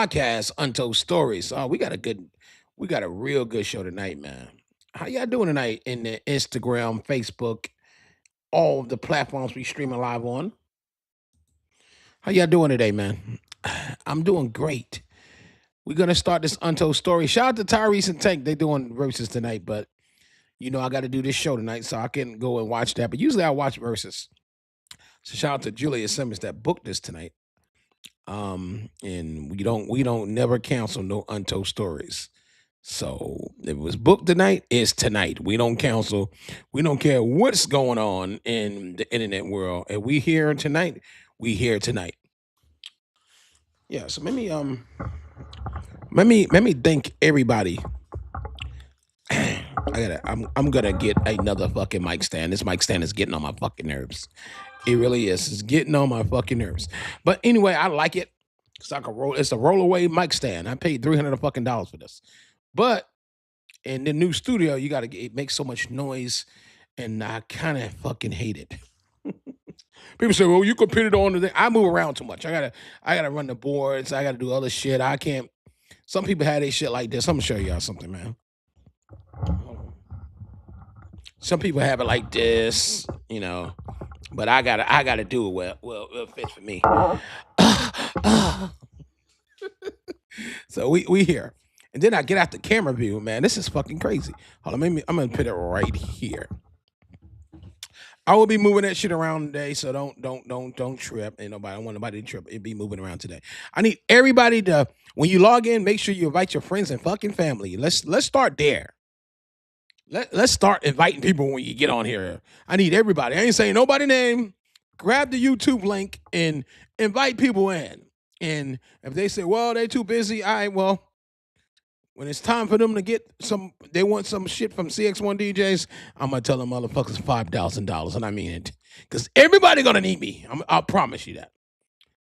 podcast, Untold Stories. We got a real good show tonight, man. How y'all doing tonight in the Instagram, Facebook, all of the platforms we streaming live on? How y'all doing today, man? I'm doing great. We're gonna start this Untold Story. Shout out to Tyrese and Tank. They doing verses tonight, but I got to do this show tonight, so I can go and watch that. But usually I watch verses. So shout out to Julia Simmons that booked this tonight. And we don't never cancel no Untold Stories. So if it was booked tonight, it's tonight. We don't cancel. We don't care what's going on in the internet world. And we here tonight, we here tonight. Yeah, so let me thank everybody. I'm gonna get another fucking mic stand. This mic stand is getting on my fucking nerves. It really is. It's getting on my fucking nerves. But anyway, I like it. Cause I can roll. It's a rollaway mic stand. I paid $300 fucking dollars for this. But in the new studio, it makes so much noise, and I kind of fucking hate it. People say, "Well, you can put it on the thing." I move around too much. I gotta run the boards. I gotta do other shit. I can't. Some people have their shit like this. I'm gonna show y'all something, man. Some people have it like this, but I gotta do it well it fits for me. So we here. And then I get out the camera view, man. This is fucking crazy. Hold on, I'm gonna put it right here. I will be moving that shit around today, so don't trip. I don't want nobody to trip. It be moving around today. I need everybody to, when you log in, make sure you invite your friends and fucking family. Let's start there. Let's start inviting people when you get on here. I need everybody. I ain't saying nobody name. Grab the YouTube link and invite people in. And if they say, well, they too busy, well, when it's time for them to get they want some shit from Cx1DJs, I'm going to tell them motherfuckers $5,000, and I mean it. Because everybody going to need me. I'll promise you that.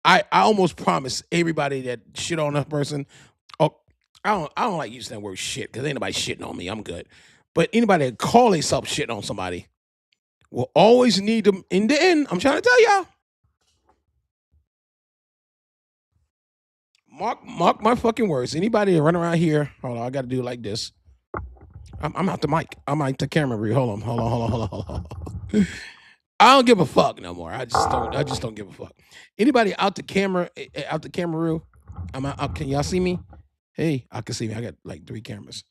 I almost promise everybody that shit on a person. Oh, I don't like using that word shit, because ain't nobody shitting on me. I'm good. But anybody that call themselves shitting on somebody will always need them in the end. I'm trying to tell y'all. Mark my fucking words. Anybody that run around here, hold on, I got to do it like this. I'm out the mic. I'm out the camera view. Hold on. I don't give a fuck no more. I just don't give a fuck. Anybody out the camera view? I'm out. Can y'all see me? Hey, I can see me. I got like 3 cameras.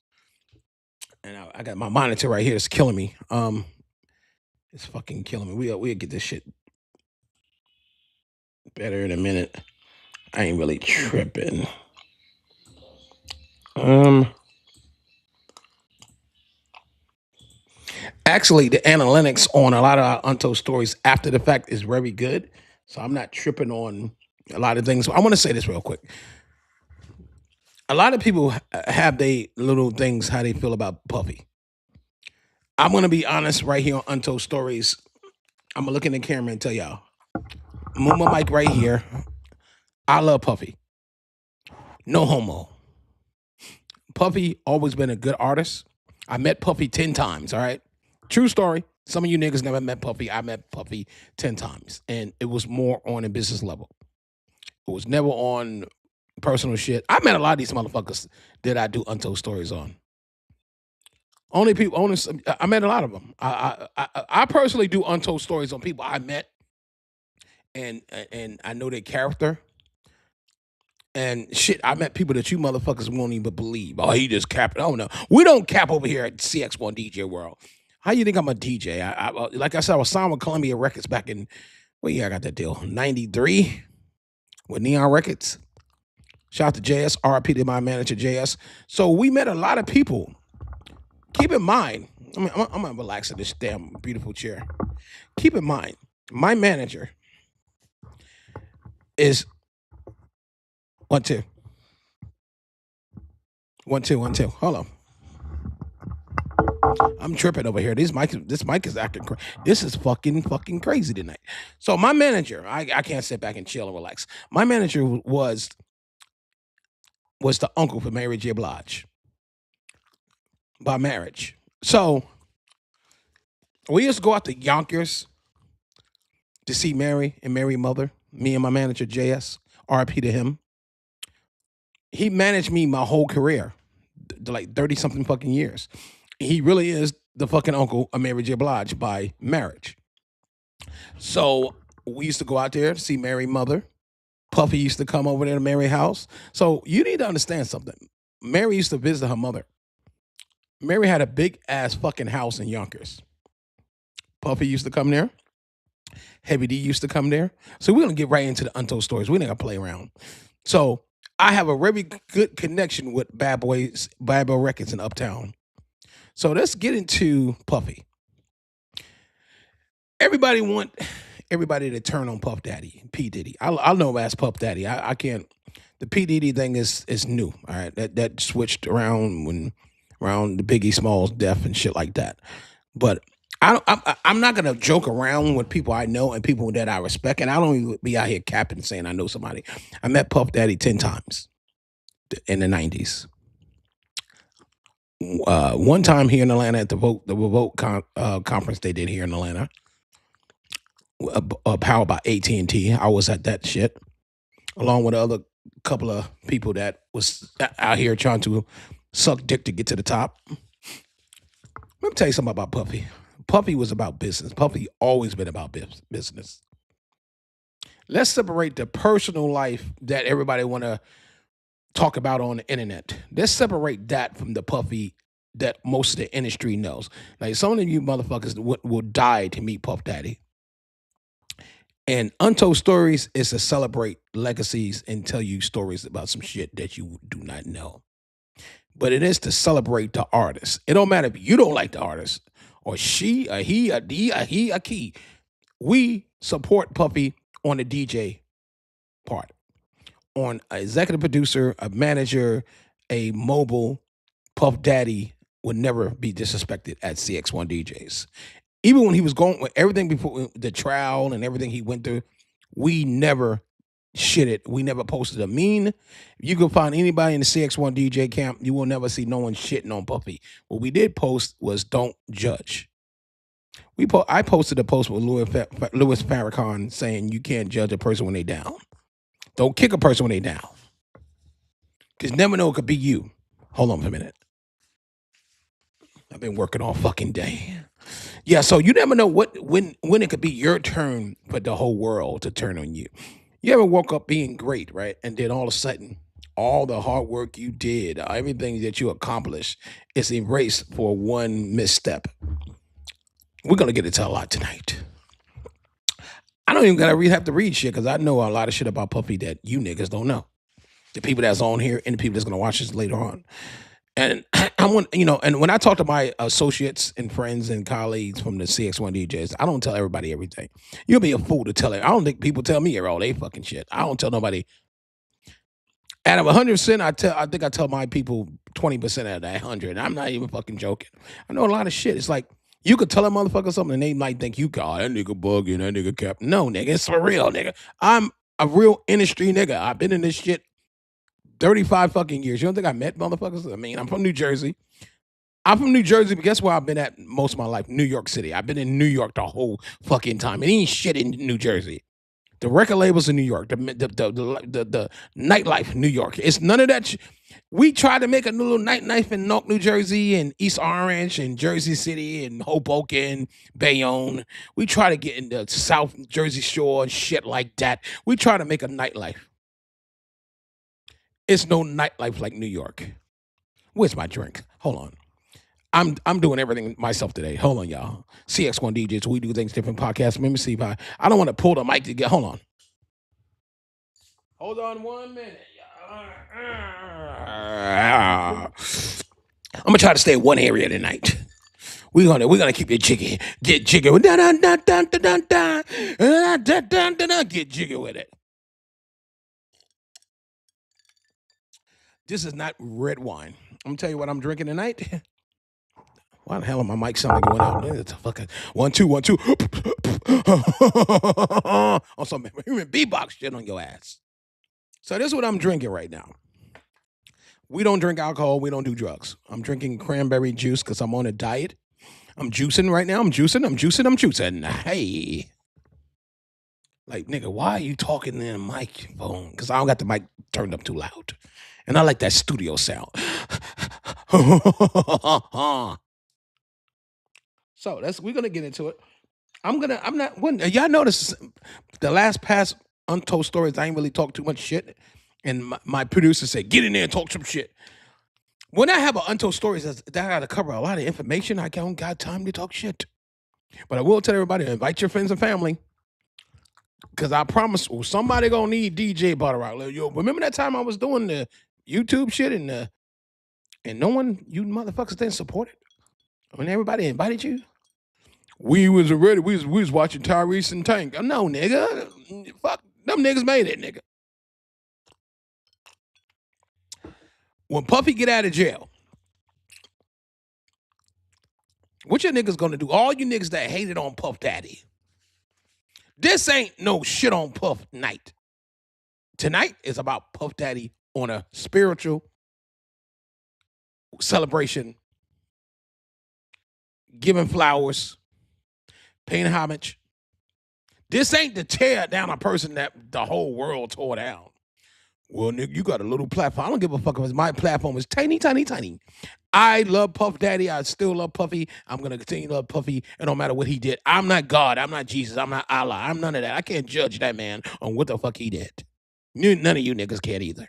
And I got my monitor right here. It's killing me. It's fucking killing me. We'll get this shit better in a minute. I ain't really tripping. Actually, the analytics on a lot of our Untold Stories after the fact is very good. So I'm not tripping on a lot of things. I want to say this real quick. A lot of people have their little things, how they feel about Puffy. I'm going to be honest right here on Untold Stories. I'm going to look in the camera and tell y'all. Move my mic right here. I love Puffy. No homo. Puffy always been a good artist. I met Puffy 10 times, all right? True story. Some of you niggas never met Puffy. I met Puffy 10 times. And it was more on a business level. It was never on personal shit. I met a lot of these motherfuckers that I do Untold Stories on. I met a lot of them. I personally do Untold Stories on people I met, and I know their character. And shit, I met people that you motherfuckers won't even believe. Oh, he just capped. Oh no, we don't cap over here at CX1DJ World. How you think I'm a DJ? Like I said, I was signed with Columbia Records back in, well, yeah, I got that deal, 93 with Neon Records. Shout out to JS, RIP to my manager, JS. So we met a lot of people. Keep in mind, I'm gonna relax in this damn beautiful chair. Keep in mind, my manager is 1 2 1 2 1 2. Hold on. I'm tripping over here. This mic is acting crazy. This is fucking crazy tonight. So my manager, I can't sit back and chill and relax. My manager was the uncle for Mary J. Blige by marriage. So we used to go out to Yonkers to see Mary and Mary's mother. Me and my manager JS, RIP to him. he managed me my whole career, like 30 something fucking years. He really is the fucking uncle of Mary J. Blige by marriage. So we used to go out there to see Mary mother. Puffy used to come over there to Mary's house. So you need to understand something. Mary used to visit her mother. Mary had a big ass fucking house in Yonkers. Puffy used to come there. Heavy D used to come there. So we're gonna get right into the untold stories. We're not gonna play around. So I have a very good connection with Bad Boy Records in Uptown. So let's get into Puffy. Everybody want everybody to turn on Puff Daddy, P Diddy. I'll know as Puff Daddy. I can't. The P Diddy thing is new. All right, that switched around around the Biggie Smalls death and shit like that. But I'm not gonna joke around with people I know and people that I respect, and I don't even be out here capping saying I know somebody. I met Puff Daddy 10 times in the 90s. One time here in Atlanta at the Revolt conference they did here in Atlanta, powered by AT&T. I was at that shit along with other couple of people that was out here trying to suck dick to get to the top. Let me tell you something about Puffy. Puffy was about business. Puffy always been about business. Let's separate the personal life that everybody want to talk about on the internet. Let's separate that from the Puffy that most of the industry knows. Like some of you motherfuckers will die to meet Puff Daddy. And Untold Stories is to celebrate legacies and tell you stories about some shit that you do not know. But it is to celebrate the artist. It don't matter if you don't like the artist, or she, or he, or D, or he, or key. We support Puffy on the DJ part. On an executive producer, a manager, a mobile, Puff Daddy would never be disrespected at Cx1DJs. Even when he was going with everything before the trial and everything he went through, we never shitted. We never posted a mean. You can find anybody in the Cx1DJ camp, you will never see no one shitting on Puffy. What we did post was don't judge. I posted a post with Louis Farrakhan saying you can't judge a person when they down. Don't kick a person when they down. Because never know it could be you. Hold on for a minute. I've been working all fucking day. Yeah, so you never know when it could be your turn for the whole world to turn on you. You ever woke up being great, right? And then all of a sudden, all the hard work you did, everything that you accomplished is erased for one misstep. We're going to get into a lot tonight. I don't even gotta have to read shit because I know a lot of shit about Puffy that you niggas don't know. The people that's on here and the people that's gonna watch this later on. And I want, and when I talk to my associates and friends and colleagues from the Cx1DJs, I don't tell everybody everything. You'll be a fool to tell it. I don't think people tell me all they fucking shit. I don't tell nobody. Out of 100%, I think I tell my people 20% out of that 100. I'm not even fucking joking. I know a lot of shit. It's like, you could tell a motherfucker something and they might think you, God, that nigga bugging, that nigga cap. No, nigga, it's for real, nigga. I'm a real industry nigga. I've been in this shit 35 fucking years. You don't think I met motherfuckers? I mean, I'm from New Jersey. I'm from New Jersey, but guess where I've been at most of my life? New York City. I've been in New York the whole fucking time. It ain't shit in New Jersey. The record labels in New York, the nightlife in New York. It's none of that. We tried to make a little nightlife in Newark, New Jersey, and East Orange, and Jersey City, and Hoboken, Bayonne. We try to get in the South Jersey Shore and shit like that. We try to make a nightlife. It's no nightlife like New York. Where's my drink? Hold on. I'm doing everything myself today. Hold on, y'all. Cx1DJs, we do things different podcasts. Let me see if I don't want to pull the mic to get. Hold on. Hold on 1 minute. I'm gonna try to stay in one area tonight. We're gonna keep it jiggy. Get jiggy with get jiggy with it. This is not red wine. I'm gonna tell you what I'm drinking tonight. Why the hell am my mic sounding going out? It's a fucking 1 2 1 2. On some human beatbox shit on your ass. So this is what I'm drinking right now. We don't drink alcohol. We don't do drugs. I'm drinking cranberry juice because I'm on a diet. I'm juicing right now. I'm juicing. Hey. Like, nigga, why are you talking in the microphone? Because I don't got the mic turned up too loud. And I like that studio sound. So we're gonna get into it. Y'all notice the last past Untold Stories, I ain't really talk too much shit. And my producer said, get in there and talk some shit. When I have an Untold Stories, that I gotta cover a lot of information, I don't got time to talk shit. But I will tell everybody, invite your friends and family. Because I promise somebody gonna need DJButterrock. Yo, remember that time I was doing the YouTube shit and no one, you motherfuckers didn't support it? When everybody invited you? We was already, we was watching Tyrese and Tank. No, nigga. Fuck, them niggas made it, nigga. When Puffy get out of jail, what your niggas gonna do? All you niggas that hated on Puff Daddy. This ain't no shit on Puff night. Tonight is about Puff Daddy on a spiritual celebration, giving flowers, paying homage. This ain't to tear down a person that the whole world tore down. Well, nigga, you got a little platform. I don't give a fuck if my platform is tiny, tiny, tiny. I love Puff Daddy. I still love Puffy. I'm going to continue to love Puffy. It don't matter what he did. I'm not God. I'm not Jesus. I'm not Allah. I'm none of that. I can't judge that man on what the fuck he did. None of you niggas can either.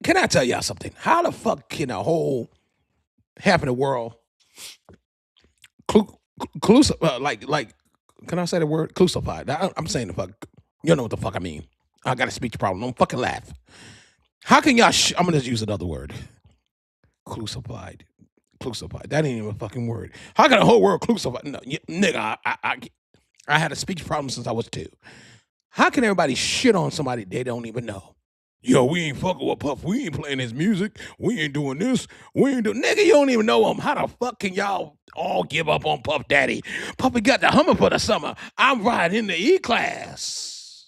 Can I tell y'all something? How the fuck can a whole half of the world can I say the word crucified? I'm saying the fuck. You know what the fuck I mean. I got a speech problem. Don't fucking laugh. How can y'all I'm gonna just use another word. Crucified. That ain't even a fucking word. How can a whole world crucified? No, nigga, I had a speech problem since I was 2. How can everybody shit on somebody they don't even know? Yo, we ain't fucking with Puff. We ain't playing his music. We ain't doing this. We ain't doing... Nigga, you don't even know him. How the fuck can y'all all give up on Puff Daddy? Puffy got the Hummer for the summer. I'm riding in the E-Class.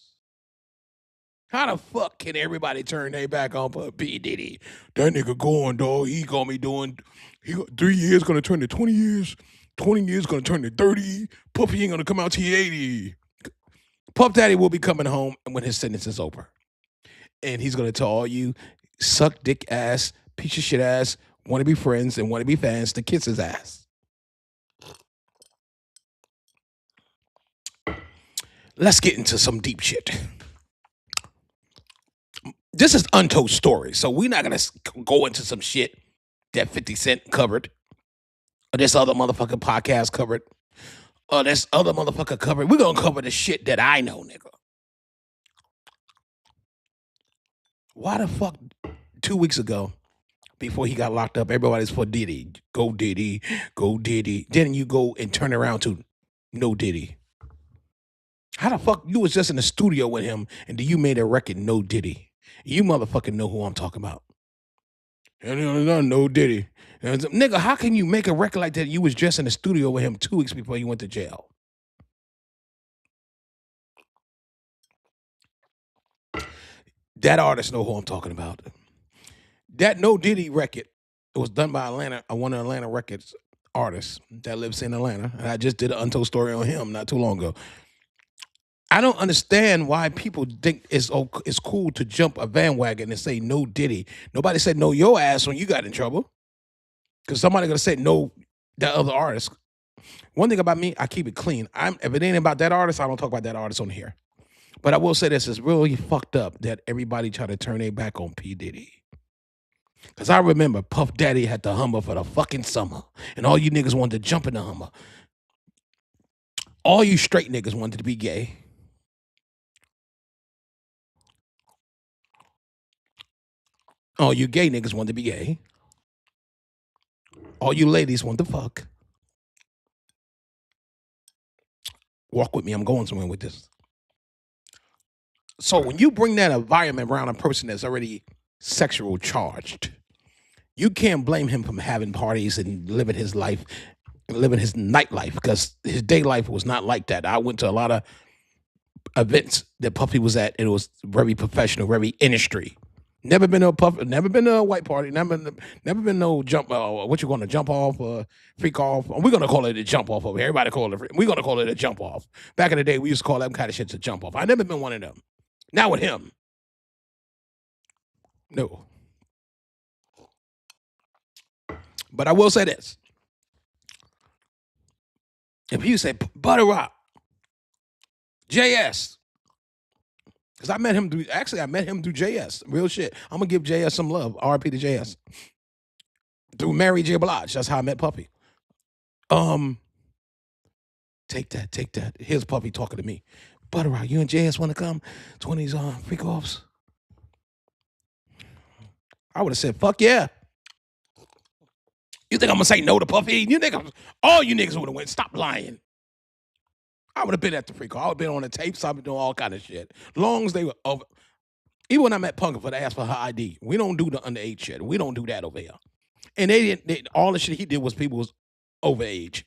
How the fuck can everybody turn their back on Puff P. Diddy? That nigga going, dog. He gonna be doing... 3 years gonna turn to 20 years. 20 years gonna turn to 30. Puffy ain't gonna come out till 80. Puff Daddy will be coming home when his sentence is over. And he's going to tell all you suck dick ass, piece of shit ass, want to be friends and want to be fans to kiss his ass. Let's get into some deep shit. This is Untold Stories, so we're not going to go into some shit that 50 Cent covered, or this other motherfucking podcast covered, or this other motherfucker covered. We're going to cover the shit that I know, nigga. Why the fuck 2 weeks ago, before he got locked up, everybody's for Diddy. Go Diddy, go Diddy. Then you go and turn around to no Diddy. How the fuck you was just in the studio with him and you made a record no Diddy? You motherfucking know who I'm talking about. No Diddy. Nigga, how can you make a record like that? You was just in the studio with him 2 weeks before you went to jail. That artist know who I'm talking about. That No Diddy record, it was done by one of Atlanta Records artists that lives in Atlanta. And I just did an Untold Story on him not too long ago. I don't understand why people think it's cool to jump a bandwagon and say no Diddy. Nobody said no your ass when you got in trouble. Because somebody gonna say no that other artist. One thing about me, I keep it clean. If it ain't about that artist, I don't talk about that artist on here. But I will say this, is really fucked up that everybody try to turn their back on P. Diddy. Because I remember Puff Daddy had the Hummer for the fucking summer. And all you niggas wanted to jump in the Hummer. All you straight niggas wanted to be gay. All you gay niggas wanted to be gay. All you ladies want to fuck. Walk with me, I'm going somewhere with this. So when you bring that environment around a person that's already sexual charged, you can't blame him from having parties and living his life, living his nightlife, because his day life was not like that. I went to a lot of events that Puffy was at, and it was very professional, very industry. Never been to a Puff, never been to a white party, never been no jump. What you gonna jump off? Freak off? We're gonna call it a jump off over here. Everybody call it. We're gonna call it a jump off. Back in the day, we used to call that kind of shit a jump off. I never been one of them. Not with him. No. But I will say this. If you say Butterrock, JS, because I met him through JS. Real shit. I'm going to give JS some love. RP to JS. Through Mary J. Blige. That's how I met Puffy. Take that. Here's Puffy talking to me. Butterrock, you and JS want to come to one of these freak offs? I would have said, fuck yeah. You think I'm going to say no to Puffy? You think all you niggas would have went, stop lying. I would have been at the freak off. I would have been on the tapes. I would have been doing all kind of shit. Long as they were over. Even when I met Punker, they asked for her ID. We don't do the underage shit. We don't do that over here. And all the shit he did was people was overage.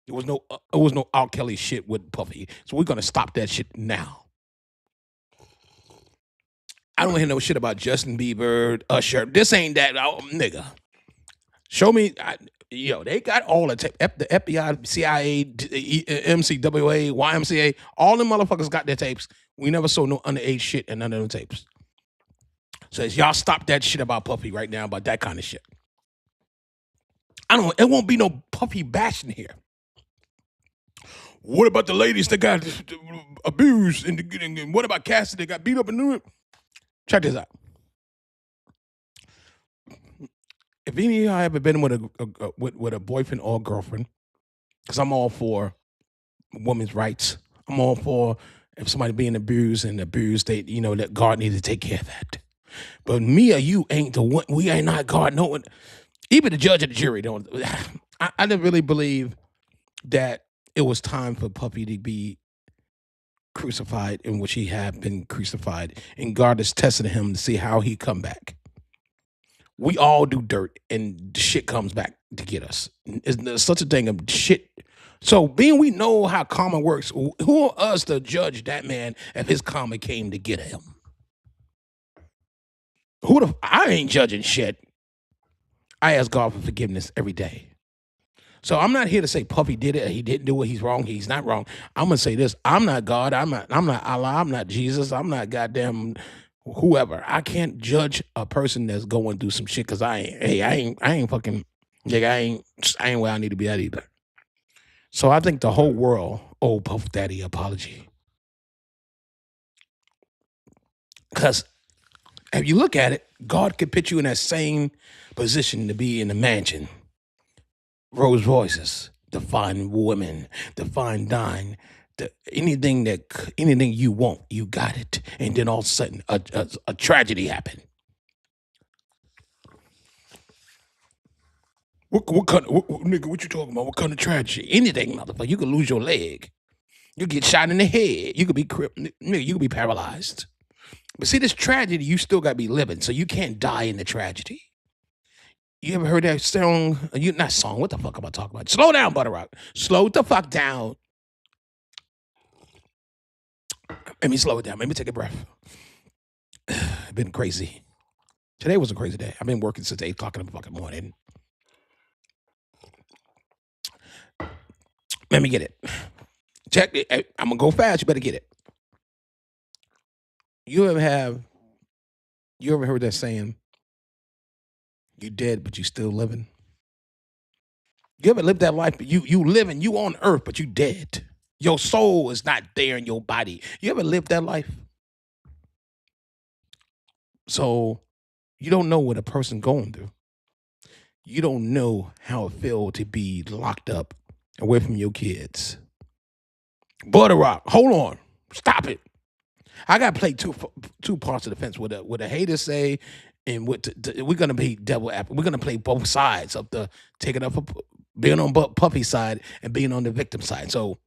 There was no R. Kelly shit with Puffy. So we're gonna stop that shit now. I don't hear no shit about Justin Bieber, Usher. This ain't that, nigga. Show me, they got all the tape. The FBI, CIA, MCWA, YMCA, all them motherfuckers got their tapes. We never saw no underage shit in none of them tapes. So y'all stop that shit about Puffy right now, about that kind of shit. It won't be no Puffy bashing here. What about the ladies that got abused? And what about Cassie that got beat up in New York? Check this out. If any of y'all ever been with a boyfriend or girlfriend, because I'm all for women's rights. I'm all for if somebody being abused, that God needs to take care of that. But me or you ain't the one. We ain't not God. No one. Even the judge and the jury don't. I didn't really believe that it was time for Puffy to be crucified in which he had been crucified, and God is testing him to see how he come back. We all do dirt, and shit comes back to get us. There's such a thing of shit. So being we know how karma works, who are us to judge that man if his karma came to get him? I ain't judging shit. I ask God for forgiveness every day. So I'm not here to say Puffy did it, or he didn't do it, he's wrong, he's not wrong. I'm gonna say this. I'm not God, I'm not Allah, I'm not Jesus, I'm not goddamn whoever. I can't judge a person that's going through some shit because I ain't fucking nigga, I ain't where I need to be at either. So I think the whole world owe Puff Daddy apology. Because if you look at it, God could put you in that same position to be in the mansion. Rolls Royces, the fine women, the fine dine, anything you want, you got it. And then all of a sudden, a tragedy happened. Nigga, what you talking about? What kind of tragedy? Anything, motherfucker. You could lose your leg. You get shot in the head. You could be you could be paralyzed. But see, this tragedy, you still got to be living, so you can't die in the tragedy. You ever heard that song? Not song. What the fuck am I talking about? Slow down, Butterrock. Slow the fuck down. Let me slow it down. Let me take a breath. I've been crazy. Today was a crazy day. I've been working since 8 o'clock in the fucking morning. Let me get it. Check it. I'm going to go fast. You better get it. You ever heard that saying, you dead, but you still living? You ever lived that life? You living, you on earth, but you dead. Your soul is not there in your body. You ever lived that life? So you don't know what a person going through. You don't know how it feels to be locked up away from your kids. Butterrock, hold on. Stop it. I got to play two parts of the fence. What the haters say, and we're going to be devil apple. We're going to play both sides of the taking up for being on Puffy's side and being on the victim side. So,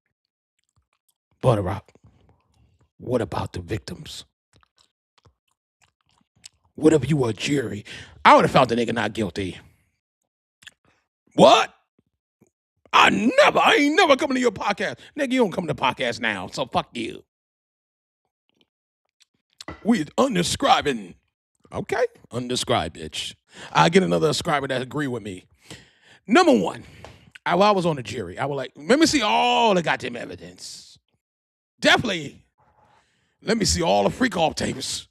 Butterrock, what about the victims? What if you were a jury? I would have found the nigga not guilty. What? I ain't never coming to your podcast. Nigga, you don't come to the podcast now, so fuck you. We undescribing. Okay, undescribed, bitch. I get another subscriber that agree with me. Number one, I was on the jury. I was like, let me see all the goddamn evidence. Definitely Let me see all the freak off tapes.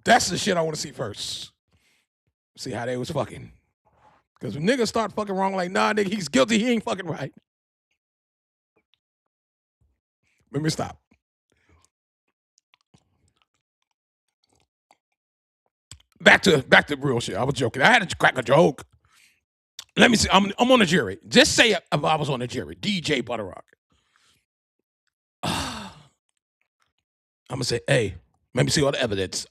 That's the shit I want to see first. See how they was fucking. Because when niggas start fucking wrong, like, nah, nigga, he's guilty, he ain't fucking right. Let me stop. Back to real shit. I was joking. I had to crack a joke. Let me see. I'm on the jury. Just say if I was on the jury. DJButterrock. I'm gonna say, hey, let me see all the evidence.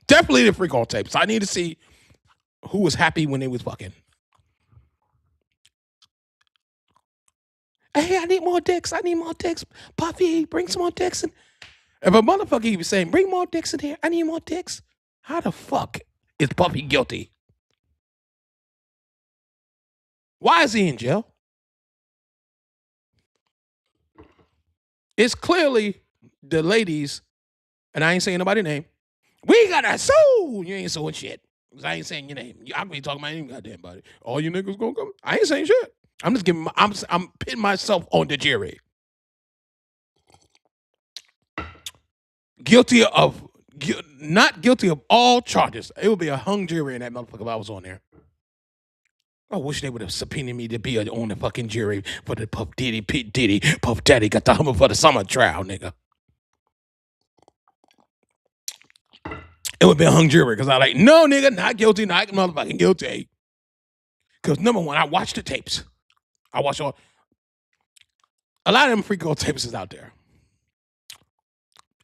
Definitely the freak off tapes. I need to see who was happy when they was fucking. Hey, I need more dicks. I need more dicks. Puffy, bring some more dicks in. If a motherfucker even saying, bring more dicks in here, I need more dicks. How the fuck is Puffy guilty? Why is he in jail? It's clearly the ladies, and I ain't saying nobody's name. We gotta sue. You ain't suing shit. Cause I ain't saying your name. I'm gonna be talking about any goddamn body. All you niggas gonna come. I ain't saying shit. I'm just giving. I'm pitting myself on the jury. Not guilty of all charges. It would be a hung jury in that motherfucker if I was on there. I wish they would have subpoenaed me to be on the fucking jury for the Puff Diddy, P. Diddy, Puff Daddy got the hummer for the summer trial, nigga. It would be a hung jury because I like, no, nigga, not guilty, not motherfucking guilty. Because number one, I watched the tapes. I watched a lot of them freak old tapes is out there.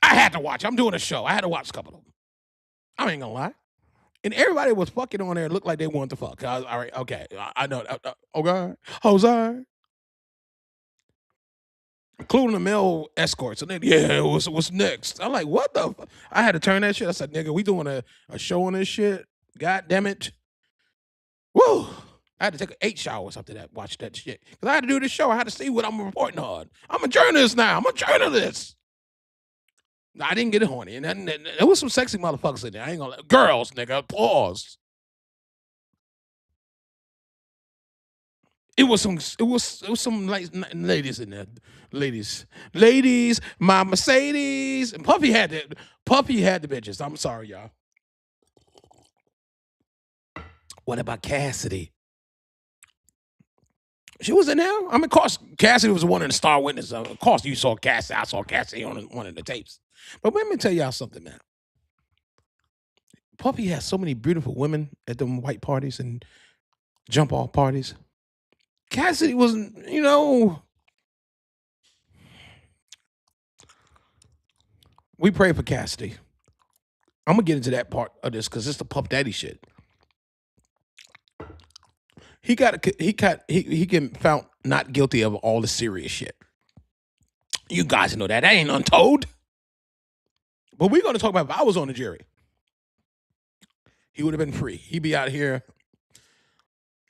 I had to watch. I'm doing a show. I had to watch a couple of them. I ain't gonna lie. And everybody was fucking on there. Looked like they wanted to fuck. All right, okay. I know. Okay. Jose. Including the male escorts. And then, yeah, what's next? I'm like, what the fuck? I had to turn that shit. I said, nigga, we doing a show on this shit. God damn it. Woo. I had to take 8 showers after that, watch that shit. Because I had to do this show. I had to see what I'm reporting on. I'm a journalist now. I'm a journalist. I didn't get horny. And then there was some sexy motherfuckers in there. I ain't gonna girls, nigga. Pause. It was some like ladies in there. Ladies. My Mercedes. And Puffy had the bitches. I'm sorry, y'all. What about Cassidy? She was in there. I mean, of course, Cassidy was one of the star witnesses. Of course, you saw Cassidy. I saw Cassidy on one of the tapes. But let me tell y'all something, man. Puffy has so many beautiful women at them white parties and jump off parties. Cassidy wasn't, we pray for Cassidy. I'm gonna get into that part of this because it's the Puff Daddy shit. He can found not guilty of all the serious shit. You guys know that ain't Untold. But we're gonna talk about if I was on the jury. He would have been free. He'd be out here.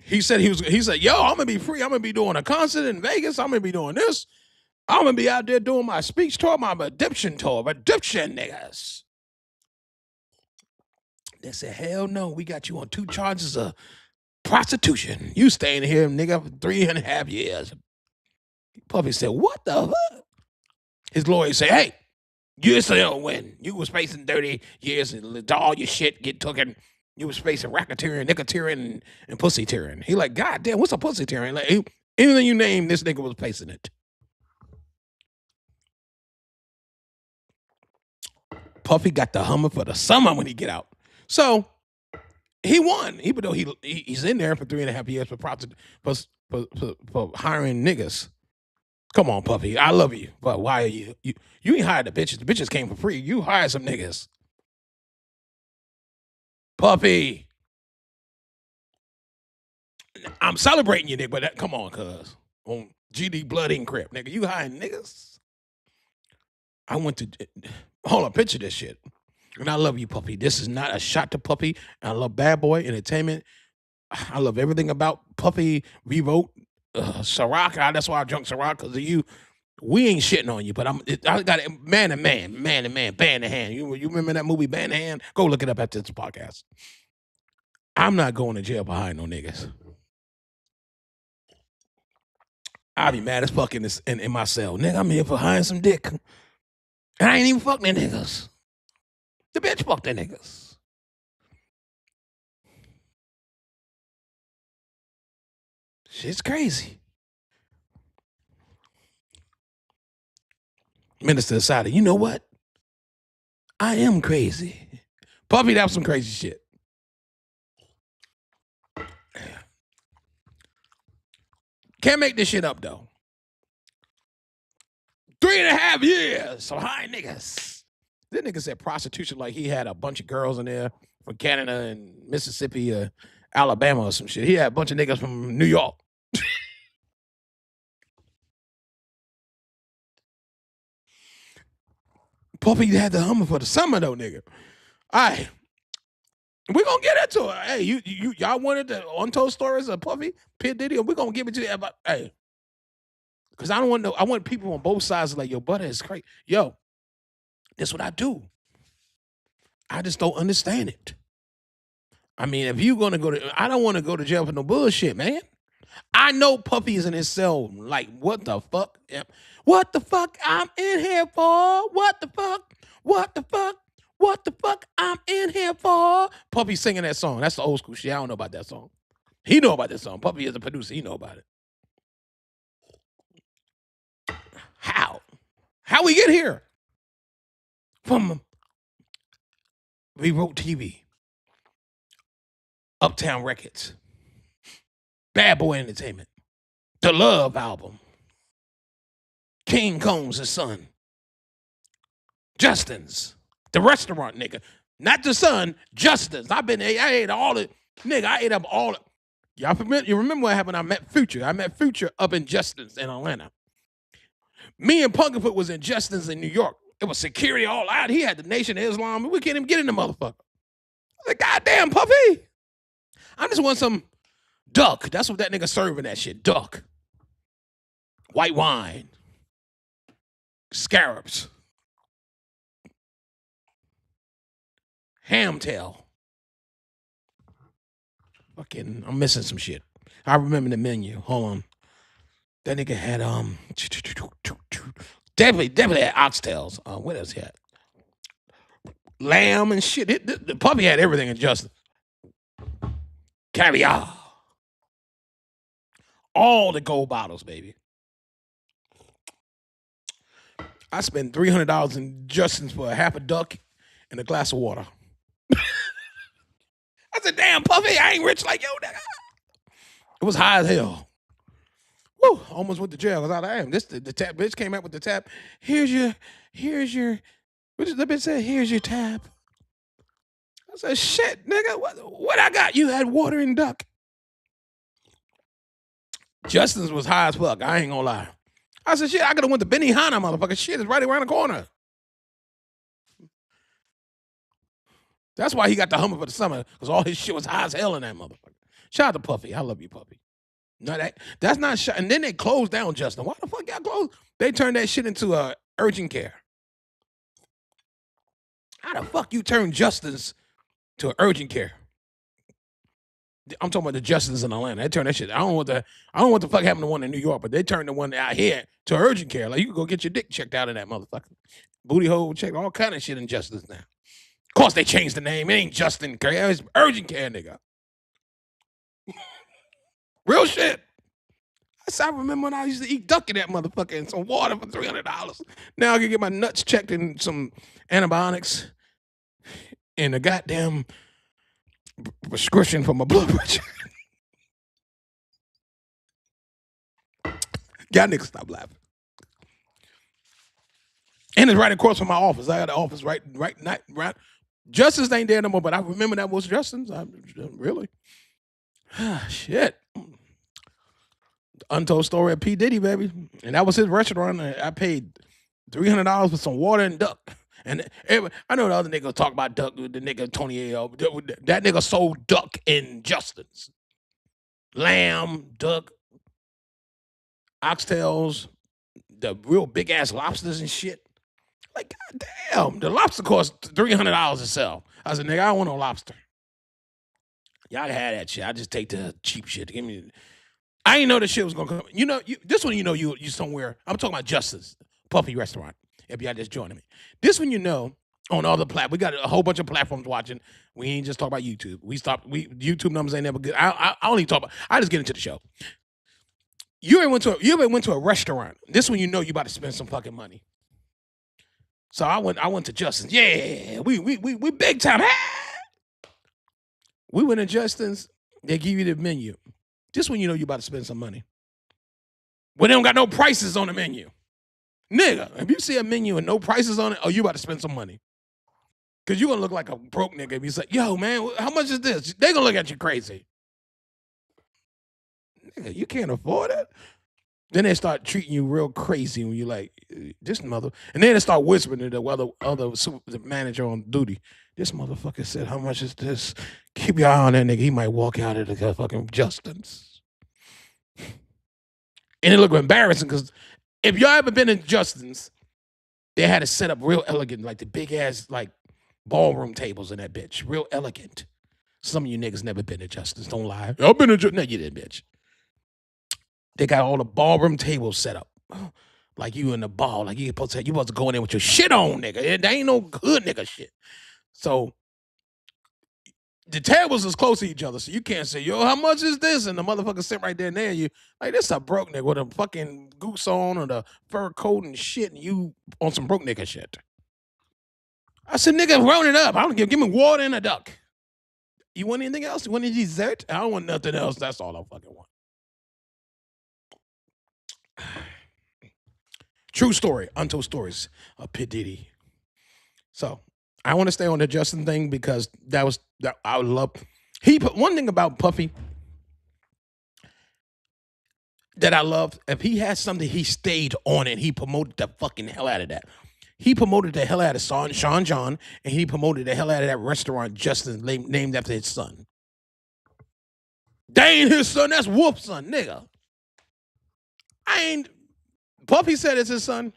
He said, yo, I'm gonna be free. I'm gonna be doing a concert in Vegas. I'm gonna be doing this. I'm gonna be out there doing my speech tour, my redemption tour. Redemption, niggas. They said, hell no, we got you on 2 charges of prostitution. You staying here, nigga, for 3.5 years. Puffy said, what the fuck? His lawyer said, hey, you still win. You was facing 30 years and all your shit get taken. You was facing racketeering, nicketeering, and pussy tearing. He like, God damn, what's a pussy tearing? Like, anything you name, this nigga was facing it. Puffy got the hummer for the summer when he get out. So he won, even though he's in there for 3.5 years for hiring niggas. Come on, Puffy, I love you, but why are you ain't hired the bitches? The bitches came for free. You hired some niggas. Puffy, I'm celebrating you, nigga, but come on, cuz. On GD Blood Ink Crip, nigga, you hiring niggas? I went to, hold on, picture this shit. And I love you, Puffy. This is not a shot to Puffy. I love Bad Boy Entertainment. I love everything about Puffy, Revolt, Ciroc. That's why I drunk Ciroc, because of you. We ain't shitting on you, but I got it, man to man, band to hand. You remember that movie, Band to Hand? Go look it up after this podcast. I'm not going to jail behind no niggas. I be mad as fuck in my cell. Nigga, I'm here for hiring some dick. And I ain't even fuck them niggas. The bitch fucked the niggas. Shit's crazy. Minister decided, you know what? I am crazy. Puffy, that was some crazy shit. Can't make this shit up, though. 3.5 years. So high niggas. This nigga said prostitution like he had a bunch of girls in there from Canada and Mississippi or Alabama or some shit. He had a bunch of niggas from New York. Puffy had the hummer for the summer, though, nigga. All right. We're going to get into it. Hey, y'all wanted the untold stories of Puffy, P. Diddy, we're going to give it to you. Hey. Because I want people on both sides like, yo, butter is crazy. Yo, that's what I do. I just don't understand it. I mean, if you're going to go to, I don't want to go to jail for no bullshit, man. I know Puffy is in his cell like, what the fuck? What the fuck I'm in here for? What the fuck? What the fuck? What the fuck I'm in here for? Puffy singing that song. That's the old school shit. I don't know about that song. He know about that song. Puffy is a producer. He know about it. How we get here? From We Wrote TV, Uptown Records, Bad Boy Entertainment, The Love Album, King Combs' son, Justin's, The Restaurant, nigga. Not the son, Justin's. I ate all it. Nigga, I ate up all it. Y'all you remember what happened? I met Future. I met Future up in Justin's in Atlanta. Me and Punkerfoot was in Justin's in New York. It was security all out. He had the Nation of Islam. We can't even get in the motherfucker. I was like, goddamn, Puffy. I just want some duck. That's what that nigga serving that shit. Duck. White wine. Scarabs. Ham tail. Fucking, I'm missing some shit. I remember the menu. Hold on. That nigga had definitely had oxtails. What else he had? Lamb and shit. The Puppy had everything in Justin. Caviar. All the gold bottles, baby. I spent $300 in Justin's for a half a duck and a glass of water. I said, damn, Puffy, I ain't rich like yo, nigga. It was high as hell. Woo, almost went to jail. I was like, damn, the tap bitch came out with the tap. Here's your, what did the bitch say? Here's your tap. I said, shit, nigga, what I got? You had water and duck. Justin's was high as fuck. I ain't gonna lie. I said, shit, I could have went to Benihana, motherfucker. Shit is right around the corner. That's why he got the Hummer for the summer, because all his shit was high as hell in that motherfucker. Shout out to Puffy. I love you, Puffy. No, that's not shit. And then they closed down Justin. Why the fuck y'all closed? They turned that shit into urgent care. How the fuck you turn Justin's to urgent care? I'm talking about the Justin's in Atlanta. They turned that shit. I don't know what the fuck happened to one in New York, but they turned the one out here to urgent care. Like you can go get your dick checked out in that motherfucker. Booty hole checked, all kind of shit in Justin's now. Of course they changed the name. It ain't Justin Care. It's urgent care, nigga. Real shit. I remember when I used to eat duck in that motherfucker and some water for $300. Now I can get my nuts checked and some antibiotics and a goddamn prescription for my blood pressure. Y'all niggas stop laughing. And it's right across from my office. I got the office right. Justin's ain't there no more, but I remember that was Justin's. Really? Shit. Untold story of P. Diddy, baby. And that was his restaurant. I paid $300 for some water and duck. And I know the other nigga talk about duck, the nigga Tony A.O. That nigga sold duck in Justin's. Lamb, duck, oxtails, the real big ass lobsters and shit. Like, goddamn, the lobster cost $300 itself. I said, nigga, I don't want no lobster. Y'all can have that shit. I just take the cheap shit. I ain't know the shit was gonna come. You know, this one, you somewhere. I'm talking about Justice Puffy Restaurant. If y'all just joining me, this one, on other platforms. We got a whole bunch of platforms watching. We ain't just talk about YouTube. YouTube numbers ain't never good. I only talk about. I just get into the show. You ever went to a restaurant? This one, you about to spend some fucking money. So I went to Justin's. Yeah, we big time. We went to Justin's. They give you the menu. This one, you about to spend some money. Well, they don't got no prices on the menu. Nigga, if you see a menu and no prices on it, you about to spend some money. Because you're going to look like a broke nigga if you say, yo, man, how much is this? They going to look at you crazy. Nigga, you can't afford it? Then they start treating you real crazy when you like, this mother. And then they start whispering to the the manager on duty. This motherfucker said, how much is this? Keep your eye on that nigga. He might walk out of the fucking Justin's. And it look embarrassing because if y'all ever been in Justin's, they had it set up real elegant, like the big ass like ballroom tables in that bitch. Real elegant. Some of you niggas never been to Justin's. Don't lie. I've been to Justin's. No, you didn't, bitch. They got all the ballroom tables set up. Like you in the ball. Like you supposed to go in there with your shit on, nigga. There ain't no good nigga shit. So the tables is close to each other, so you can't say, yo, how much is this? And the motherfucker sit right there and there. You like, this a broke nigga with a fucking goose on or the fur coat and shit, and you on some broke nigga shit. I said, nigga, round it up. I don't give me water and a duck. You want anything else? You want any dessert? I don't want nothing else. That's all I fucking want. True story, untold stories of P. Diddy. So I want to stay on the Justin thing because I would love. One thing about Puffy that I love, if he had something, he stayed on it. He promoted the fucking hell out of that. He promoted the hell out of Sean John, and he promoted the hell out of that restaurant Justin named after his son. They ain't his son, that's Wolf's son, nigga. Puffy said it's his son.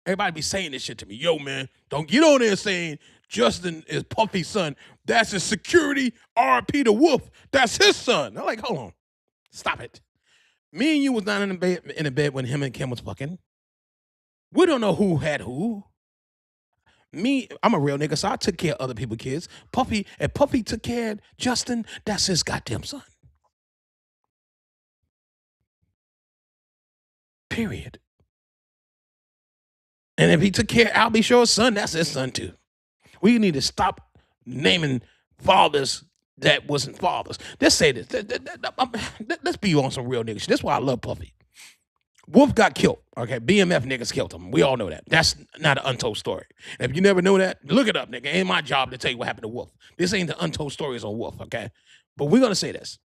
Everybody be saying this shit to me. Yo, man, don't get on there saying Justin is Puffy's son. That's his security, RP to Wolf. That's his son. I'm like, hold on. Stop it. Me and you was down in the bed when him and Kim was fucking. We don't know who had who. Me, I'm a real nigga, so I took care of other people's kids. If Puffy took care of Justin, that's his goddamn son. Period. And if he took care of Albie Shore's son, that's his son too. We need to stop naming fathers that wasn't fathers. Let's say this. Let's be on some real niggas. That's why I love Puffy. Wolf got killed. Okay, BMF niggas killed him. We all know that. That's not an untold story. If you never know that, look it up, nigga. Ain't my job to tell you what happened to Wolf. This ain't the untold stories on Wolf, okay? But we're gonna say this.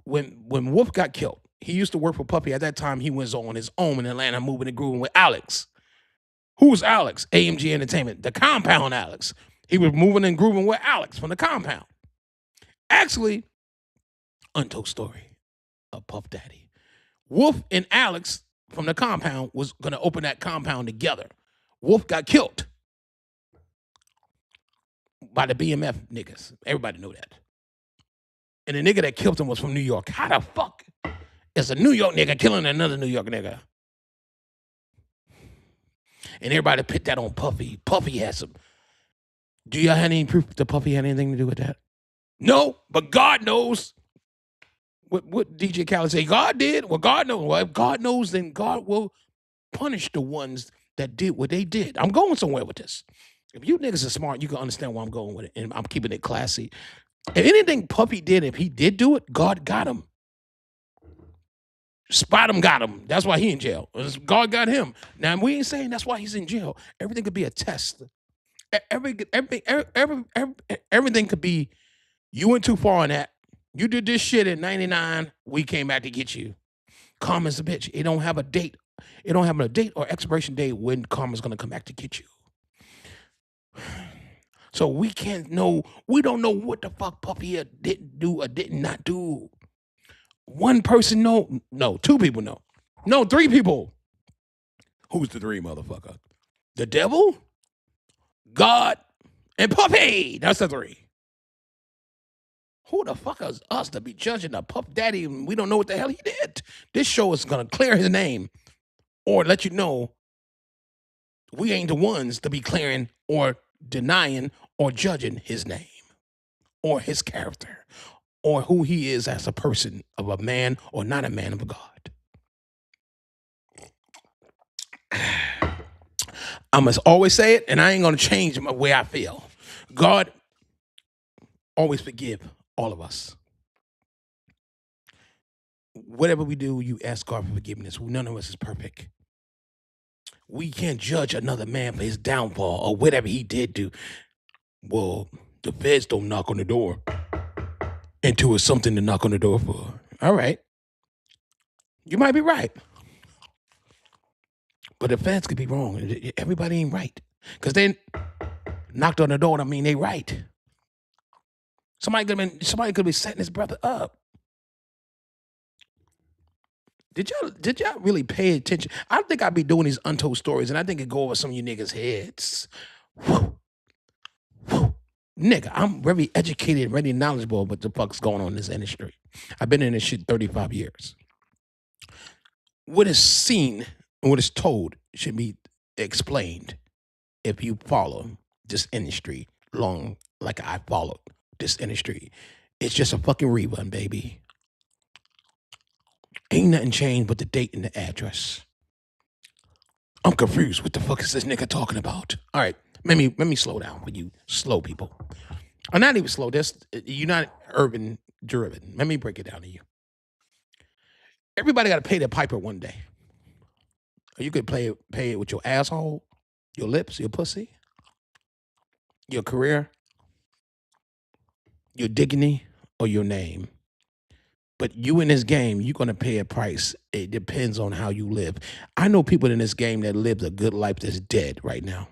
When Wolf got killed, he used to work for Puffy. At that time, he was on his own in Atlanta, moving and grooving with Alex. Who's Alex? AMG Entertainment, the Compound Alex. He was moving and grooving with Alex from the Compound. Actually, untold story of Puff Daddy. Wolf and Alex from the Compound was going to open that compound together. Wolf got killed by the BMF niggas. Everybody know that. And the nigga that killed him was from New York. How the fuck is a New York nigga killing another New York nigga? And everybody put that on Puffy. Puffy has some. Do y'all have any proof that Puffy had anything to do with that? No, but God knows. What DJ Khaled say? God did? Well, God knows. Well, if God knows, then God will punish the ones that did what they did. I'm going somewhere with this. If you niggas are smart, you can understand where I'm going with it. And I'm keeping it classy. If anything Puffy did, if he did do it, God got him. Spot him got him. That's why he in jail. God got him. Now, we ain't saying that's why he's in jail. Everything could be a test. Everything could be, you went too far on that. You did this shit in 99. We came back to get you. Karma's a bitch. It don't have a date. It don't have a date or expiration date when karma's going to come back to get you. So we can't know. We don't know what the fuck Puffy didn't do or did not do. One person know. No, two people know. No, three people. Who's the three, motherfucker? The devil, God, and Puffy. That's the three. Who the fuck is us to be judging a Puff Daddy and we don't know what the hell he did? This show is gonna clear his name or let you know we ain't the ones to be clearing or denying or judging his name or his character or who he is as a person of a man or not a man of God. I must always say it, and I ain't gonna change the way I feel. God always forgive all of us. Whatever we do, you ask God for forgiveness. None of us is perfect. We can't judge another man for his downfall or whatever he did do. Well, the feds don't knock on the door until it's something to knock on the door for. All right. You might be right. But the feds could be wrong. Everybody ain't right. Because they knocked on the door, I mean they right. Somebody could be setting his brother up. Did y'all really pay attention? I think I'd be doing these untold stories, and I think it go over some of you niggas' heads. Whew. Whew. Nigga, I'm very educated, very knowledgeable about what the fuck's going on in this industry. I've been in this shit 35 years. What is seen and what is told should be explained if you follow this industry long like I followed this industry. It's just a fucking rerun, baby. Ain't nothing changed but the date and the address. I'm confused. What the fuck is this nigga talking about? All right, let me slow down for you slow people. I'm not even slow. You're not urban driven. Let me break it down to you. Everybody got to pay their piper one day. Or you could pay it with your asshole, your lips, your pussy, your career, your dignity, or your name. But you in this game, you're going to pay a price. It depends on how you live. I know people in this game that lived a good life that's dead right now.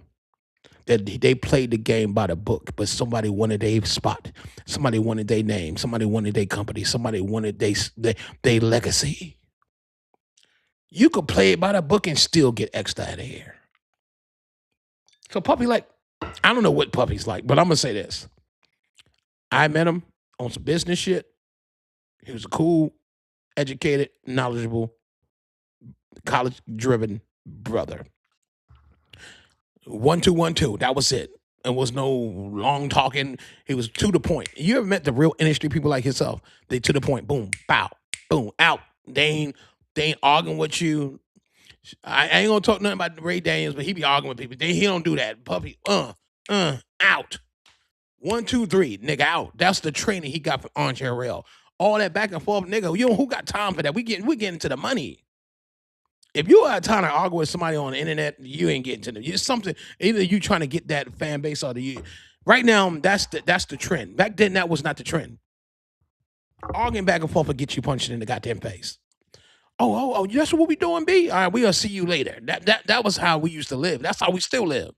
That they played the game by the book, but somebody wanted their spot. Somebody wanted their name. Somebody wanted their company. Somebody wanted their legacy. You could play it by the book and still get extra out of here. So Puffy, I don't know what Puffy's like, but I'm going to say this. I met him on some business shit. He was a cool, educated, knowledgeable, college-driven brother. 1 2 1 2. That was it. It was no long talking. He was to the point. You ever met the real industry people like himself? They to the point. Boom, bow, boom, out. They ain't arguing with you. I ain't gonna talk nothing about Ray Daniels, but he be arguing with people. He don't do that. Puffy, out. 1 2 3, nigga, out. That's the training he got from Orange Harrell. All that back and forth, nigga. Who got time for that? We getting to the money. If you got time to argue with somebody on the internet, you ain't getting to them. It's something. Either you trying to get that fan base or you. Right now, that's the trend. Back then, that was not the trend. Arguing back and forth will get you punched in the goddamn face. Oh, that's what we doing, B? All right, we'll see you later. That was how we used to live. That's how we still live.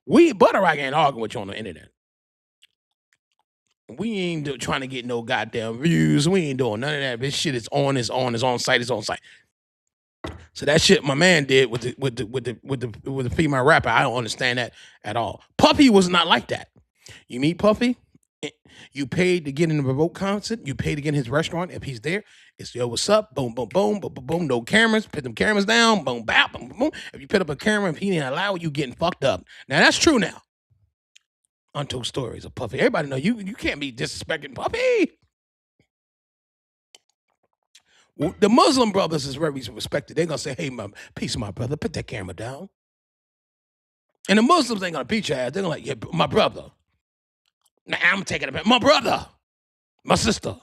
We ButterRock ain't arguing with you on the internet. We ain't trying to get no goddamn views. We ain't doing none of that. This shit is on site. So that shit my man did with the female rapper, I don't understand that at all. Puffy was not like that. You meet Puffy, you paid to get in the Revolt concert, you paid to get in his restaurant if he's there. It's yo, what's up? Boom, boom, boom, boom, boom, boom. No cameras. Put them cameras down. Boom, bap, boom, boom, boom. If you put up a camera, if he didn't allow you getting fucked up. Now that's true now. Untold stories of Puffy. Everybody know you can't be disrespecting Puffy. Well, the Muslim brothers is very respected. They're going to say, hey, peace, my brother. Put that camera down. And the Muslims ain't going to beat your ass. They're going to yeah, my brother. Now I'm taking it back. My brother. My sister.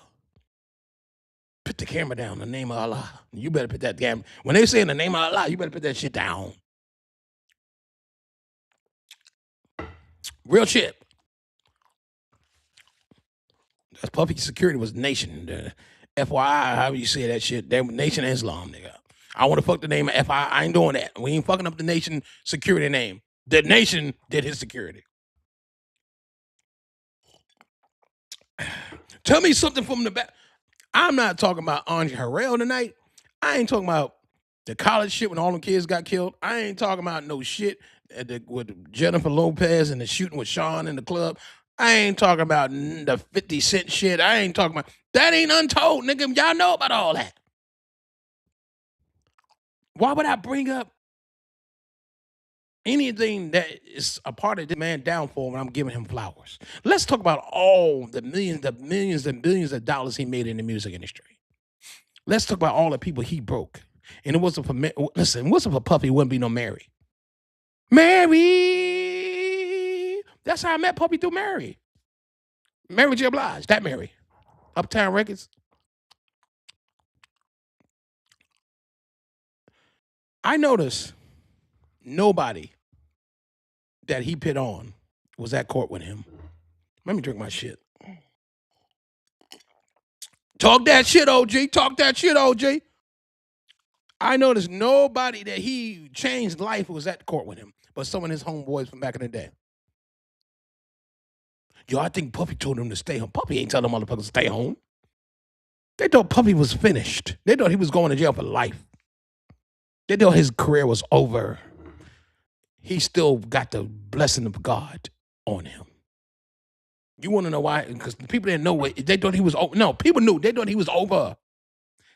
Put the camera down in the name of Allah. You better put that camera. When they say in the name of Allah, you better put that shit down. Real shit. That's Puffy security was nation. FYI, however you say that shit, that Nation of Islam, nigga. I want to fuck the name of FI. I ain't doing that. We ain't fucking up the nation security name. The nation did his security. Tell me something from the back. I'm not talking about Orange Harrell tonight. I ain't talking about the college shit when all them kids got killed. I ain't talking about no shit with Jennifer Lopez and the shooting with Sean in the club. I ain't talking about the 50 Cent shit. I ain't talking about that. Ain't Untold, nigga. Y'all know about all that. Why would I bring up anything that is a part of this man's downfall when I'm giving him flowers? Let's talk about all the millions and billions of dollars he made in the music industry. Let's talk about all the people he broke. And it wasn't for listen, it wasn't for Puffy, it wouldn't be no Mary. Mary. That's how I met Puffy, through Mary. Mary J. Blige, that Mary. Uptown Records. I noticed nobody that he put on was at court with him. Let me drink my shit. Talk that shit, OG. Talk that shit, OG. I noticed nobody that he changed life was at court with him, but some of his homeboys from back in the day. Yo, I think Puffy told him to stay home. Puffy ain't telling motherfuckers to stay home. They thought Puffy was finished. They thought he was going to jail for life. They thought his career was over. He still got the blessing of God on him. You want to know why? Because the people didn't know what they thought he was over. No, people knew. They thought he was over.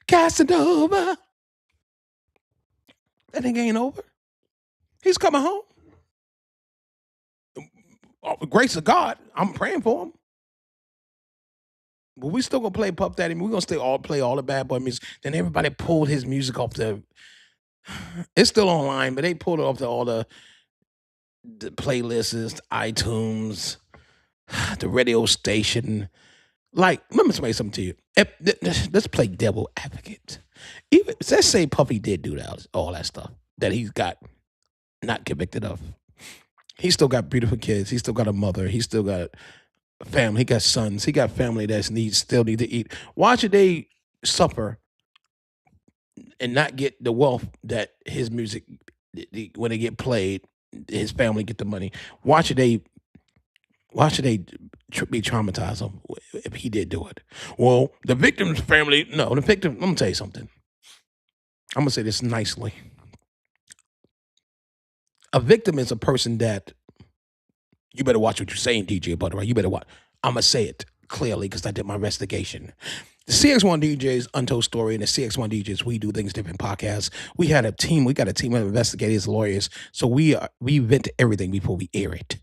Casanova. That thing ain't over. He's coming home. Grace of God, I'm praying for him. But we still gonna play Puff Daddy. We're gonna still play all the bad boy music. Then everybody pulled his music off the. It's still online, but they pulled it off all the playlists, iTunes, the radio station. Like, let me say something to you. Let's play devil advocate. Even let's say Puffy did do that, all that stuff that he's got not convicted of. He still got beautiful kids. He still got a mother. He still got a family. He got sons. He got family that still need to eat. Why should they suffer and not get the wealth that his music, when they get played, his family get the money? Why should they be traumatized if he did do it? Well, the victim's family, no, the victim, let me tell you something. I'm going to say this nicely. A victim is a person that, you better watch what you're saying, DJ Butterrock. You better watch. I'm going to say it clearly because I did my investigation. The Cx1DJs Untold Story and the Cx1DJs We Do Things Different podcast. We got a team of investigators, lawyers. So we vet everything before we air it.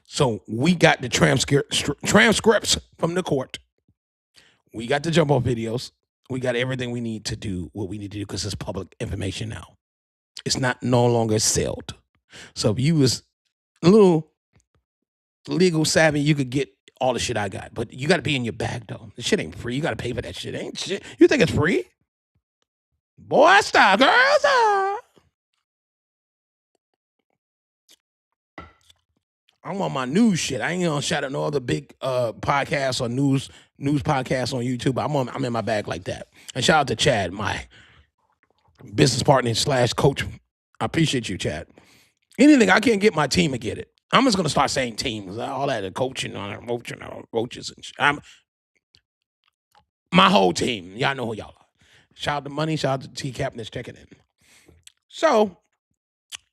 So we got the transcripts from the court. We got the jump off videos. We got everything we need to do what we need to do because it's public information now. It's no longer sealed. So if you was a little legal savvy, you could get all the shit I got. But you got to be in your bag, though. The shit ain't free. You got to pay for that shit. Ain't shit. You think it's free? Boy style, girls are. I want my news shit. I ain't gonna shout out no other big podcasts or news podcasts on YouTube. I'm in my bag like that. And shout out to Chad, my business partner / coach. I appreciate you, Chad. Anything I can't get my team to get it. I'm just gonna start saying teams, all that coaching, coaches and shit. My whole team. Y'all know who y'all are. Shout out to Money. Shout out to T Captain that's checking in. So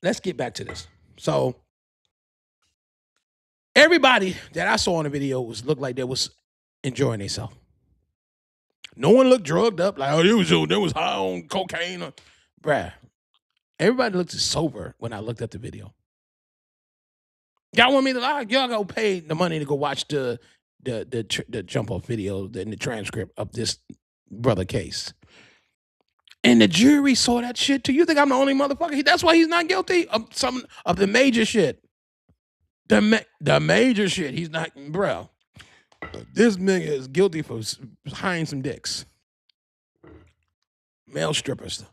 let's get back to this. So everybody that I saw in the video looked like they was enjoying themselves. No one looked drugged up like, oh, they was high on cocaine. Bruh, everybody looked sober when I looked at the video. Y'all want me to lie? Y'all go pay the money to go watch the jump off video and the transcript of this brother case. And the jury saw that shit too. You think I'm the only motherfucker? That's why he's not guilty of some of the major shit. The major shit. He's not, bro. This nigga is guilty for hiring some dicks. Male strippers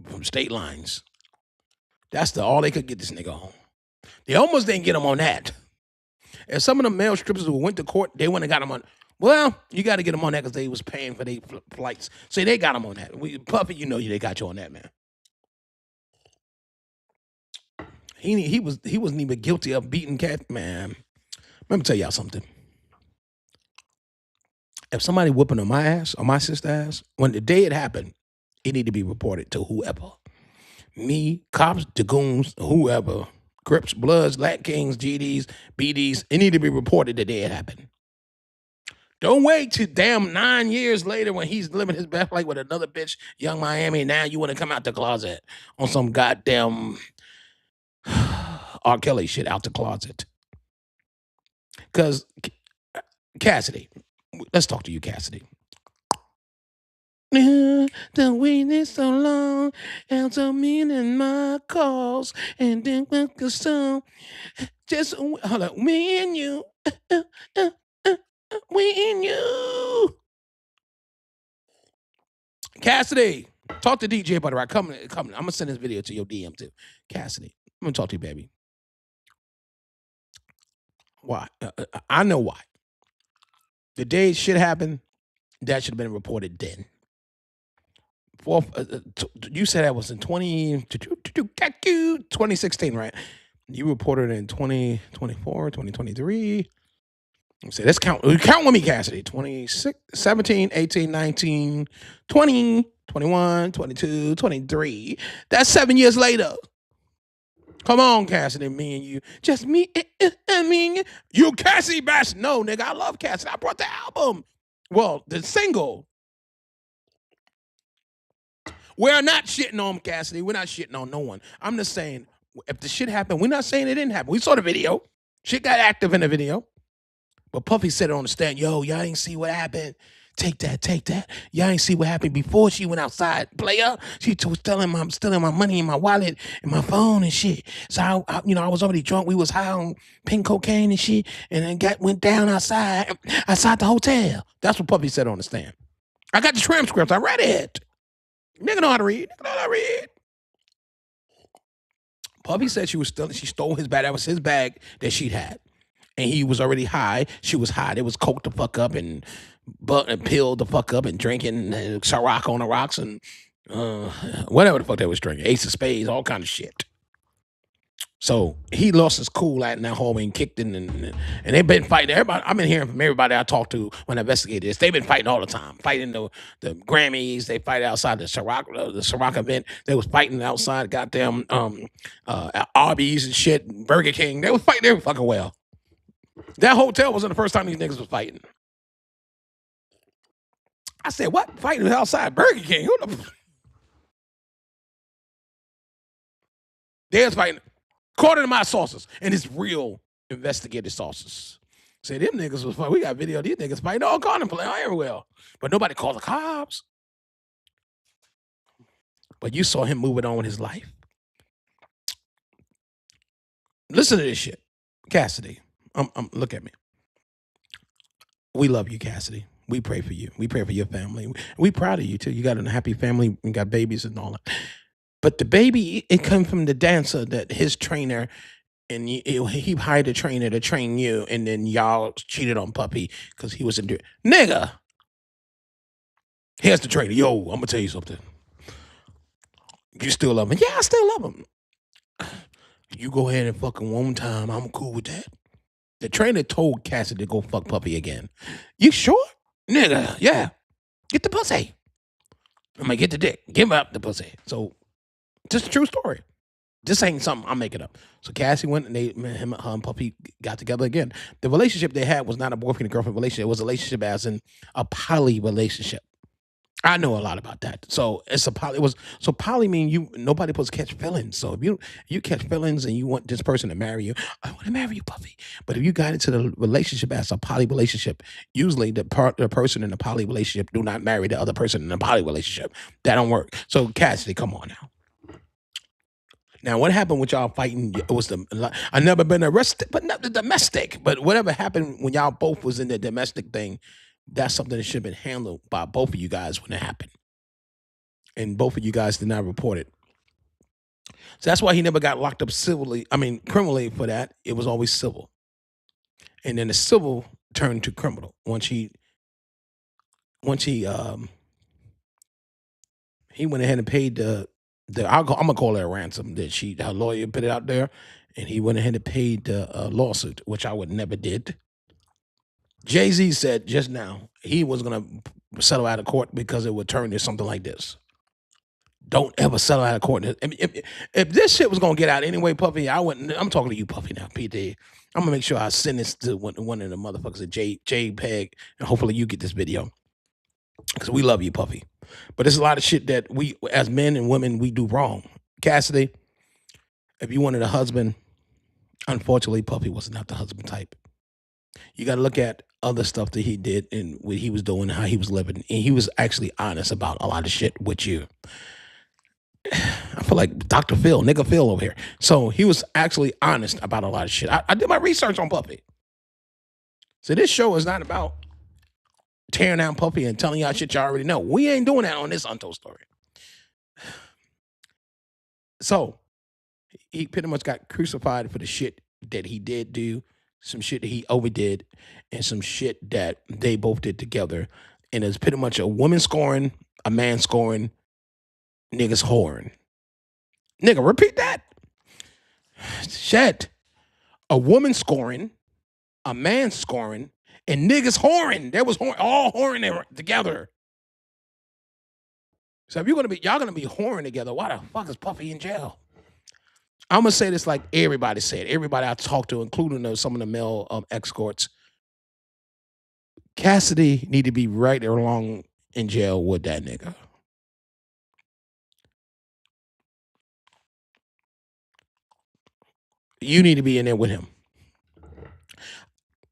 from state lines. That's all they could get this nigga on. They almost didn't get him on that. And some of the male strippers who went to court, they wouldn't have got him on. Well, you got to get him on that because they was paying for their flights. So they got him on that. Puffy, you know they got you on that, man. He wasn't even guilty of beating cat, man. Let me tell y'all something. If somebody whooping on my ass or my sister's ass, when the day it happened, it need to be reported to whoever. Me, cops, the goons, whoever, Crips, Bloods, Lat Kings, GDs, BDs. It need to be reported the day it happened. Don't wait till damn 9 years later when he's living his best life with another bitch, Young Miami, and now you want to come out the closet on some goddamn R. Kelly shit out the closet. Because Cassidy, let's talk to you, Cassidy. The waiting so long, answer me in my calls, and then the song. Just hold on, me and you, we and you. Cassidy, talk to DJ Butterrock. Come. I'm gonna send this video to your DM too. Cassidy, I'm gonna talk to you, baby. Why? I know why. The day shit happened, that should have been reported then. You said that was in 2016, right? You reported in 2024, 2023. So let's count. Count with me, Cassidy. 26, 17, 18, 19, 20, 21, 22, 23. That's 7 years later. Come on, Cassidy, me and you. Just me and me and you. You Cassie Bash. No, nigga, I love Cassidy. I brought the album. Well, the single. We're not shitting on Cassidy. We're not shitting on no one. I'm just saying, if the shit happened, we're not saying it didn't happen. We saw the video. Shit got active in the video. But Puffy said it on the stand, yo, y'all ain't see what happened. Take that, take that. Y'all ain't see what happened before she went outside. Player, she was stealing my money and my wallet and my phone and shit. So I was already drunk. We was high on pink cocaine and shit, and then went down outside the hotel. That's what Puffy said on the stand. I got the transcripts. I read it. Nigga know how to read. Puffy said she stole his bag. That was his bag that she'd had. And he was already high. She was high. They was coked the fuck up and pilled the fuck up and drinking Ciroc on the rocks and whatever the fuck they was drinking. Ace of Spades, all kind of shit. So he lost his cool out in that hallway and kicked in, and they've been fighting. Everybody, I've been hearing from everybody I talked to when I investigated this. They've been fighting all the time, fighting the Grammys. They fight outside the Ciroc event. They was fighting outside goddamn Arby's and shit, Burger King. They was fighting every fucking well. That hotel wasn't the first time these niggas was fighting. I said, what? Fighting outside Burger King? Who the? They was fighting. According to my sources, and it's real investigative sources. Say them niggas was fighting. We got video of these niggas fighting all contemplating everywhere. But nobody called the cops. But you saw him moving on with his life. Listen to this shit. Cassidy. Look at me. We love you, Cassidy. We pray for you. We pray for your family. We proud of you too. You got a happy family. You got babies and all that. But the baby, it come from the dancer that his trainer, and he hired a trainer to train you, and then y'all cheated on Puppy because he was in nigga. Here's the trainer. Yo, I'm gonna tell you something. You still love him? Yeah, I still love him. You go ahead and fucking one time. I'm cool with that. The trainer told Cassidy to go fuck Puppy again. You sure? Nigga, yeah. Get the pussy. I'm gonna get the dick. Give up the pussy. So, just a true story. This ain't something I'm making up. So Cassie went and him and Puppy got together again. The relationship they had was not a boyfriend and girlfriend relationship. It was a relationship as in a poly relationship. I know a lot about that. So it's a poly. So poly mean nobody supposed to catch feelings. So if you catch feelings and you want this person to marry you, I want to marry you, Puffy. But if you got into the relationship as a poly relationship, usually the person in the poly relationship do not marry the other person in the poly relationship. That don't work. So Cassidy, come on now. Now, what happened with y'all fighting? It was I never been arrested, but not the domestic. But whatever happened when y'all both was in the domestic thing, that's something that should have been handled by both of you guys when it happened. And both of you guys did not report it. So that's why he never got locked up criminally for that. It was always civil. And then the civil turned to criminal once he went ahead and paid I'm gonna call it a ransom that her lawyer put it out there, and he went ahead and paid the lawsuit, which I would never did. Jay-Z said just now he was gonna settle out of court because it would turn to something like this. Don't ever sell out of court. If this shit was gonna get out anyway, Puffy, I wouldn't. I'm talking to you, Puffy, now, PD. I'm gonna make sure I send this to one of the motherfuckers at JPEG, and hopefully you get this video because we love you, Puffy. But there's a lot of shit that we, as men and women, we do wrong. Cassidy, if you wanted a husband, unfortunately, Puffy was not the husband type. You got to look at other stuff that he did and what he was doing, how he was living, and he was actually honest about a lot of shit with you. I feel like Dr. Phil, nigga Phil over here. So he was actually honest about a lot of shit. I did my research on Puffy. So this show is not about tearing down Puffy and telling y'all shit y'all already know. We ain't doing that on this Untold story. So he pretty much got crucified for the shit that he did do, some shit that he overdid, and some shit that they both did together. And it's pretty much a woman scoring, a man scoring, niggas whoring. Nigga, repeat that. Shit. A woman scoring, a man scoring, and niggas whoring. There was all whoring there together. So if y'all gonna be whoring together, why the fuck is Puffy in jail? I'm gonna say this like everybody said. Everybody I talked to, including some of the male escorts. Cassidy need to be right along in jail with that nigga. You need to be in there with him.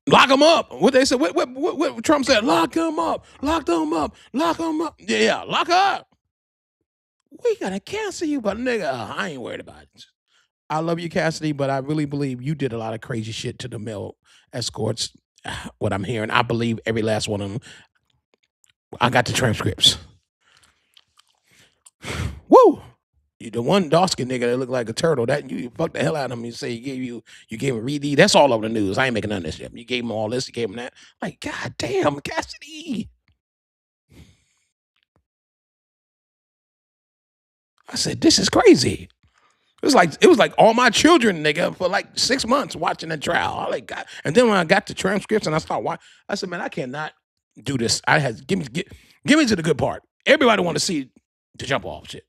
Lock him up. What they said? What Trump said? Lock him up. Lock them up. Lock him up. Yeah, lock up. We gonna cancel you, but nigga, I ain't worried about it. I love you, Cassidy, but I really believe you did a lot of crazy shit to the male escorts. What I'm hearing, I believe every last one of them. I got the transcripts. Woo! You the one dark-skinned nigga that looked like a turtle. That you fucked the hell out of him. You say you gave him Reedy. That's all over the news. I ain't making none of this shit. You gave him all this. You gave him that. Like, god damn, Cassidy. I said, this is crazy. It was like all my children, nigga, for like 6 months watching the trial. I like, God. And then when I got the transcripts and I started watching, I said, man, I cannot do this. I had give me to the good part. Everybody want to see the jump off shit.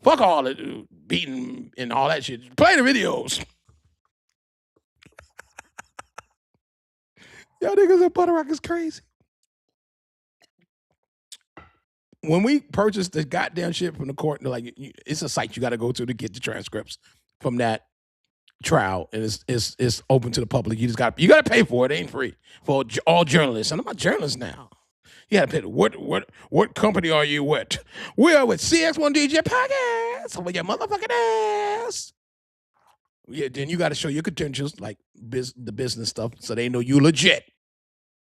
Fuck all the beating and all that shit. Play the videos. Y'all niggas at Butterrock is crazy. When we purchased the goddamn shit from the court, like it's a site you got to go to get the transcripts from that trial, and it's open to the public. You got to pay for it. It ain't free for all journalists. And I'm a journalist now. You got to pay. What company are you with? We are with Cx1DJ podcast. Over your motherfucking ass. Yeah, then you got to show your credentials, like the business stuff, so they know you legit.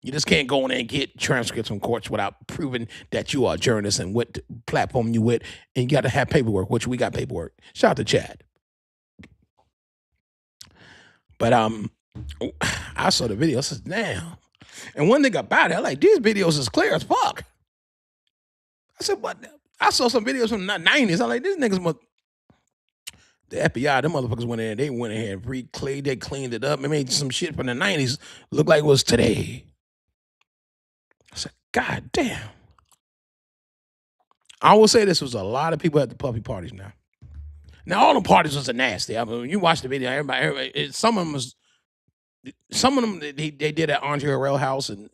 You just can't go in there and get transcripts from courts without proving that you are a journalist and what platform you with. And you got to have paperwork, which we got paperwork. Shout out to Chad. But I saw the video. I said, damn. And one thing about it, I like, these videos is clear as fuck. I said, what? I saw some videos from the 90s. I'm like, these niggas must. The FBI, them motherfuckers went in. They went ahead and they cleaned it up and made some shit from the 90s look like it was today. I said, God damn. I will say this was a lot of people at the Puffy parties now. Now, all the parties was nasty. I mean, when you watch the video, everybody some of them, they did at Andre Harrell house, and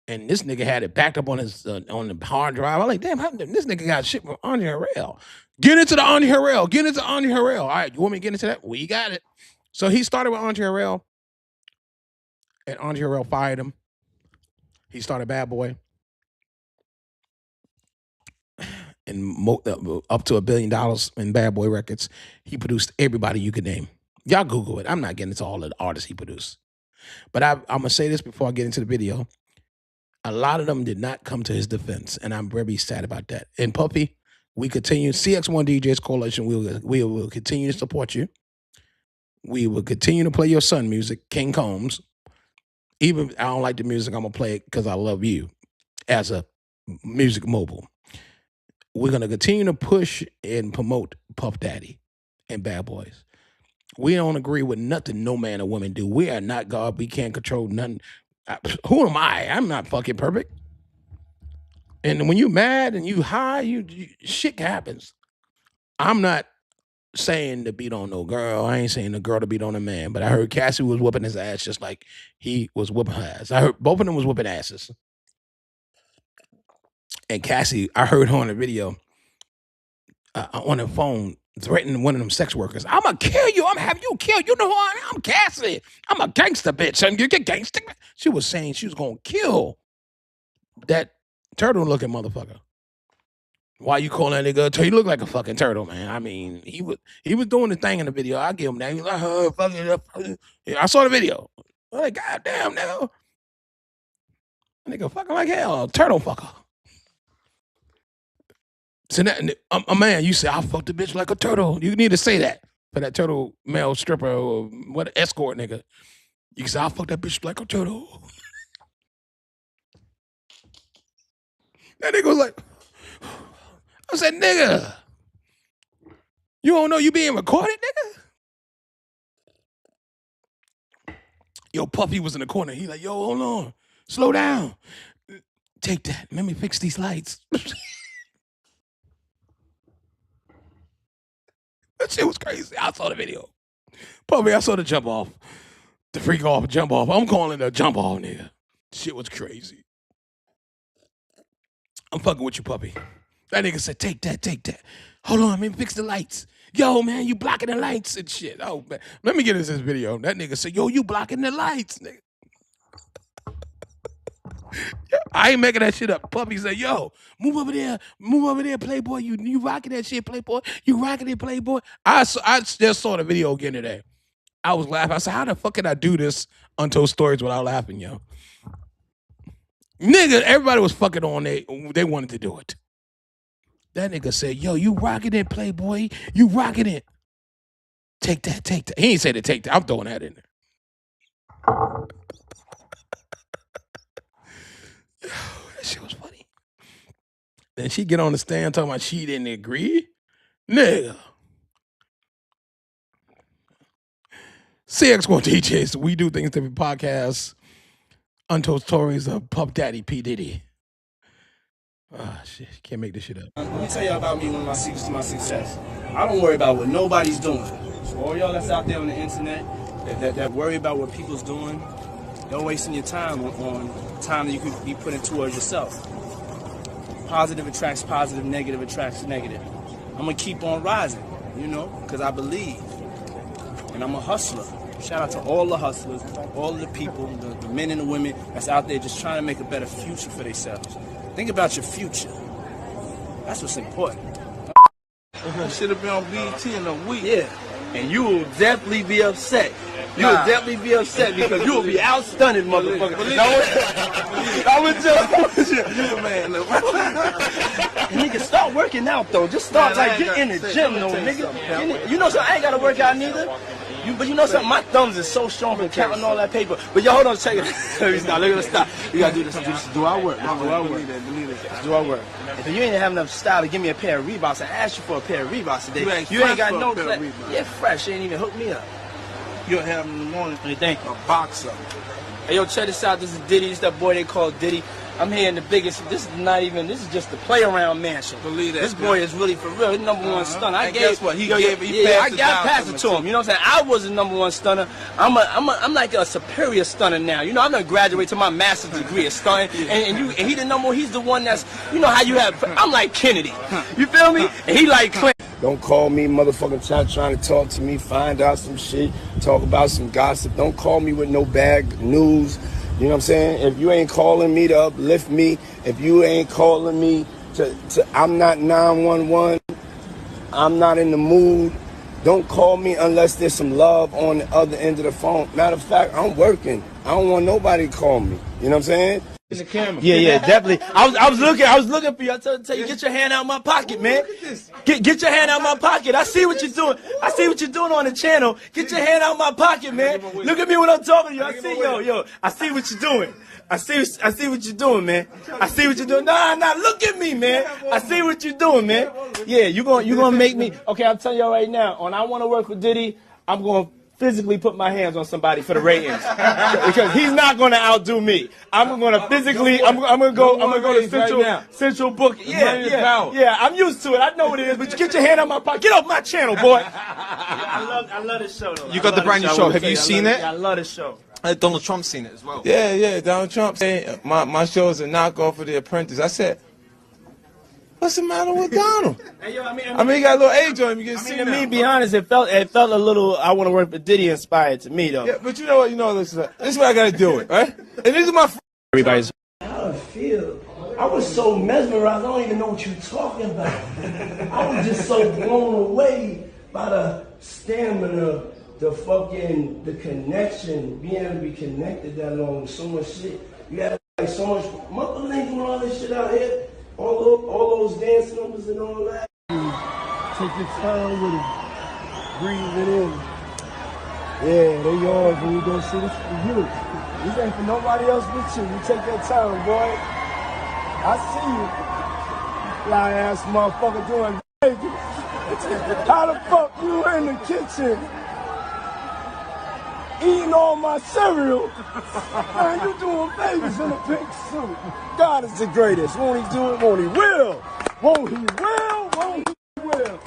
this nigga had it backed up on his on the hard drive. I'm like, damn, this nigga got shit from Andre Harrell. Get into the Andre Harrell. Get into Andre Harrell. All right, you want me to get into that? We got it. So he started with Andre Harrell, and Andre Harrell fired him. He started Bad Boy. And up to $1 billion in Bad Boy Records. He produced everybody you could name. Y'all Google it. I'm not getting into all of the artists he produced. But I'm going to say this before I get into the video. A lot of them did not come to his defense, and I'm very sad about that. And Puffy, we continue. Cx1DJs Coalition, we will continue to support you. We will continue to play your son music, King Combs. Even if I don't like the music, I'm going to play it because I love you as a music mogul. We're going to continue to push and promote Puff Daddy and Bad Boys. We don't agree with nothing no man or woman do. We are not God. We can't control nothing. Who am I? I'm not fucking perfect. And when you mad and you high, shit happens. I'm not saying to beat on no girl. I ain't saying the girl to beat on a man. But I heard Cassie was whooping his ass just like he was whooping her ass. I heard both of them was whooping asses. And Cassie, I heard her on the video on the phone threatening one of them sex workers. I'm going to kill you. I'm having you killed. You know who I am? I'm Cassie. I'm a gangster bitch. And you get gangster. She was saying she was going to kill that turtle-looking motherfucker. Why you calling that nigga a turtle? He look like a fucking turtle, man. I mean, he was doing the thing in the video. I give him that. He was like, oh, fuck it up. Yeah, I saw the video. I'm like, goddamn, nigga. Nigga fucking like hell. Turtle fucker. So that, a man, you say, I fucked a bitch like a turtle. You need to say that for that turtle male stripper or what escort nigga. You can say, I fucked that bitch like a turtle. That nigga was like, I said, nigga, you don't know you being recorded, nigga? Yo, Puffy was in the corner. He like, yo, hold on. Slow down. Take that. Let me fix these lights. That shit was crazy. I saw the video. Puffy, I saw the jump off. The freak off, jump off. I'm calling it a jump off, nigga. Shit was crazy. I'm fucking with you, Puppy. That nigga said, take that, take that. Hold on, let me fix the lights. Yo, man, you blocking the lights and shit. Oh, man. Let me get into this video. That nigga said, yo, you blocking the lights, nigga. I ain't making that shit up. Puppy said, yo, move over there, Playboy. You rocking that shit, Playboy. You rocking it, Playboy. I just saw the video again today. I was laughing. I said, how the fuck can I do this Untold Stories without laughing, yo? Nigga, everybody was fucking on they wanted to do it. That nigga said, yo, you rocking it, Playboy. You rocking it. Take that, take that. He ain't say to take that. I'm throwing that in there. That shit was funny. Then she get on the stand talking about she didn't agree. Nigga. Cx1DJs. We do things different podcasts. Untold Stories of Puff Daddy P. Diddy. Ah, shit. Can't make this shit up. Let me tell y'all about me, one of my secrets to my success. I don't worry about what nobody's doing. So all y'all that's out there on the internet that worry about what people's doing, don't wasting your time on time that you could be putting towards yourself. Positive attracts positive, negative attracts negative. I'm going to keep on rising, you know, because I believe. And I'm a hustler. Shout out to all the hustlers, all of the people, the men and the women that's out there just trying to make a better future for themselves. Think about your future. That's what's important. You should have been on BET in a week. Yeah. And you will definitely be upset. You will definitely be upset because you will be outstunning, motherfucker. I would just, you man. Nigga, start working out though. Just start get in the gym though, nigga. You know something? I ain't gotta work out neither. But you know something? My thumbs is so strong from counting all that paper. But yo, hold on, check it. Stop. Look at this. Stop. You gotta do this. Do our work. Do our work. Do our work. If you ain't have enough style to give me a pair of Reeboks, I asked you for a pair of Reeboks today. You ain't got no. Yeah, fresh. You ain't even hooked me up. You'll have in the morning. Hey, thank you. A box of them. Hey, yo, check this out. This is Diddy. This is that boy they call Diddy. I'm here in the biggest. This is just the play around mansion. Believe that. This boy is really for real. He's number one stunner. I guess what? I passed it to him. You know what I'm saying? I was the number one stunner. I'm like a superior stunner now. You know, I'm gonna graduate to my master's degree of stunning. And he the number one. He's the one that's, you know how you have. I'm like Kennedy. You feel me? And he like Clinton. Don't call me motherfucking trying to talk to me, find out some shit, talk about some gossip. Don't call me with no bad news. You know what I'm saying? If you ain't calling me to uplift me, if you ain't calling me to I'm not 911, I'm not in the mood, don't call me unless there's some love on the other end of the phone. Matter of fact, I'm working. I don't want nobody to call me. You know what I'm saying? In the camera. Yeah, definitely. I was looking for you. I tell you, get your hand out of my pocket, man. Get your hand out of my pocket. I see what you're doing. I see what you're doing on the channel. Get your hand out of my pocket, man. Look at me when I'm talking to you. I see, yo. I see what you're doing. I see what you're doing, man. I see what you're doing. Nah, look at me, man. I see what you're doing, man. Yeah, you gonna make me. Okay, I'm telling you right now. When I want to work with Diddy, I'm gonna physically put my hands on somebody for the ratings because he's not going to outdo me. I'm going to physically. I'm going to go to Central Book. Yeah. I'm used to it. I know what it is. But you get your hand on my pocket. Get off my channel, boy. I love this show. Though. You got the brand new show. Have you seen it? I love this show. Donald Trump's seen it as well. Yeah. Donald Trump saying my show is a knockoff of The Apprentice. I said, what's the matter with Donald? Hey, yo, I mean, he got a little age on him. You can see to me, be honest, it felt a little. I want to work with Diddy inspired to me, though. Yeah, but you know what? This is what I got to do it, right? And these are my everybody's. How I feel. I was so mesmerized. I don't even know what you're talking about. I was just so blown away by the stamina, the connection, being able to be connected that long with so much shit. You had like so much mother ain't doing all this shit out here. All those dance numbers and all that. Take your time with it. Breathe it in. Yeah, they yours when you go see this for you. This ain't for nobody else but you. You take your time, boy. I see you. Fly ass motherfucker doing Vegas. How the fuck you in the kitchen? Eating all my cereal. Man, you doing Vegas in a pink suit. God is the greatest. Won't he do it? Won't he will? Won't he will? Won't he will?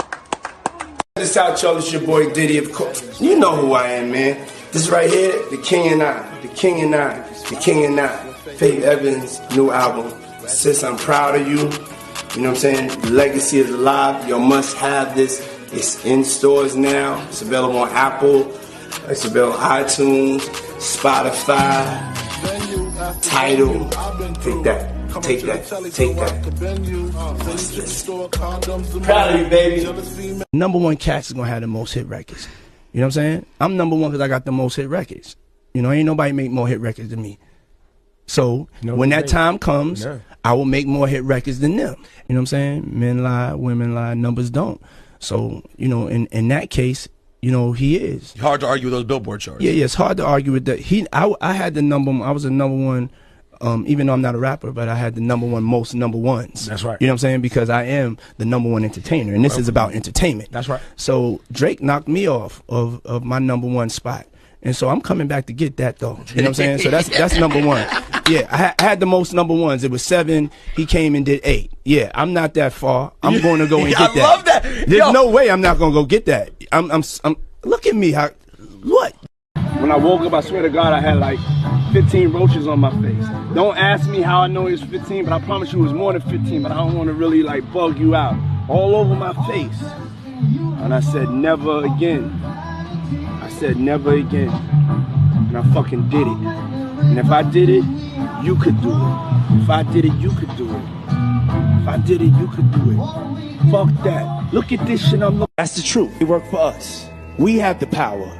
This out, y'all. It's your boy Diddy, of course. You know who I am, man. This right here, the King and I. The King and I. The King and I. Faith Evans' new album. Sis, I'm proud of you. You know what I'm saying? The legacy is alive. You must have this. It's in stores now. It's available on Apple. It's available on iTunes, Spotify, Tidal. Take that. Proud of you, baby. Number one cats is gonna have the most hit records. You know what I'm saying? I'm number one because I got the most hit records. You know, ain't nobody make more hit records than me. So when that time comes, I will make more hit records than them. You know what I'm saying? Men lie, women lie, numbers don't. So, you know, in that case, you know, he is. Hard to argue with those Billboard charts. Yeah, it's hard to argue with that. I had the I was the number one, even though I'm not a rapper, but I had the number one most number ones. That's right. You know what I'm saying? Because I am the number one entertainer, and this is about entertainment. That's right. So Drake knocked me off of my number one spot. And so I'm coming back to get that, though. You know what I'm saying? So that's number one. Yeah, I had the most number ones. It was 7. He came and did 8. Yeah, I'm not that far. I'm going to go and get that. I love that. There's no way I'm not going to go get that. I'm look at me. What? When I woke up, I swear to God, I had like 15 roaches on my face. Don't ask me how I know it was 15, but I promise you it was more than 15, but I don't want to really like bug you out. All over my face. And I said, never again. I said, never again. And I fucking did it. And if I did it, you could do it. If I did it, you could do it. If I did it, you could do it. Fuck that. Look at this shit I'm looking. That's the truth. It worked for us. We have the power.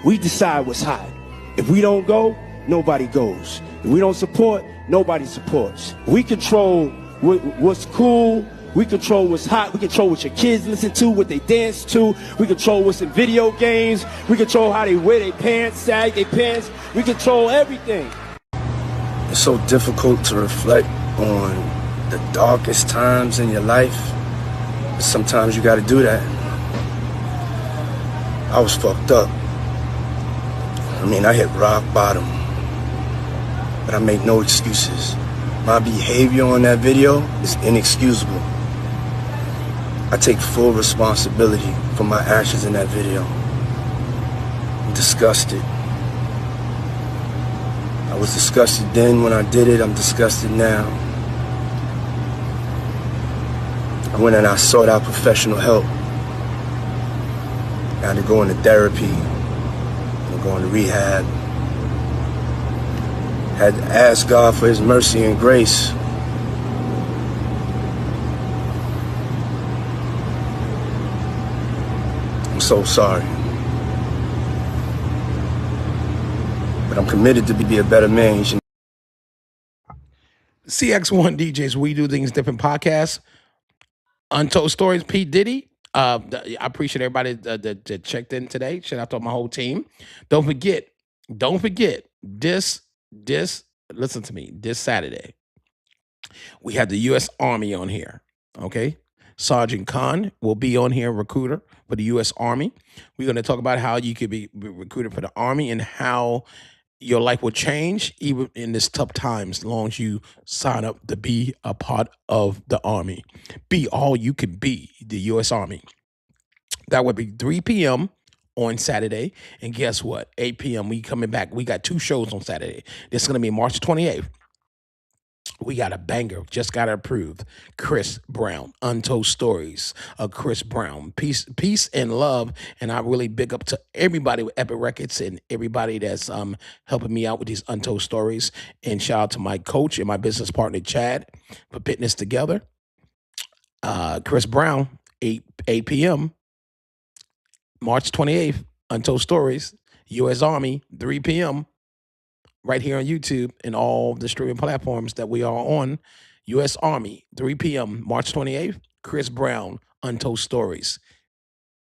We decide what's hot. If we don't go, nobody goes. If we don't support, nobody supports. We control what's cool. We control what's hot. We control what your kids listen to, what they dance to. We control what's in video games. We control how they wear their pants, sag their pants. We control everything. It's so difficult to reflect on the darkest times in your life. But sometimes you gotta do that. I was fucked up. I mean, I hit rock bottom. But I make no excuses. My behavior on that video is inexcusable. I take full responsibility for my actions in that video. I'm disgusted. I was disgusted then when I did it. I'm disgusted now. I went and I sought out professional help. I had to go into therapy. I'm going to rehab. Had to ask God for his mercy and grace. I'm so sorry. But I'm committed to be a better man. Cx1DJs, we do things different podcasts. Untold Stories, P. Diddy. I appreciate everybody that checked in today. Shout out to my whole team. Don't forget, this, listen to me, this Saturday, we have the U.S. Army on here, okay? Sergeant Khan will be on here, recruiter for the U.S. Army. We're going to talk about how you could be recruited for the Army and how your life will change even in this tough times as long as you sign up to be a part of the Army. Be all you can be, the U.S. Army. That would be 3 p.m. on Saturday. And guess what? 8 p.m. we coming back. We got 2 shows on Saturday. This is going to be March 28th. We got a banger, just got approved. Chris Brown, Untold Stories of Chris Brown. Peace and love. And I really big up to everybody with Epic Records and everybody that's helping me out with these Untold Stories. And shout out to my coach and my business partner, Chad, for putting this together. Chris Brown, 8 p.m., March 28th, Untold Stories, U.S. Army, 3 p.m., right here on YouTube and all the streaming platforms that we are on. U.S. Army, 3 p.m., March 28th. Chris Brown, Untold Stories,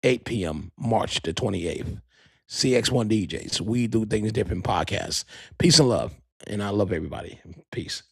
8 p.m., March the 28th. Cx1DJs, We Do Things Different podcast. Peace and love, and I love everybody. Peace.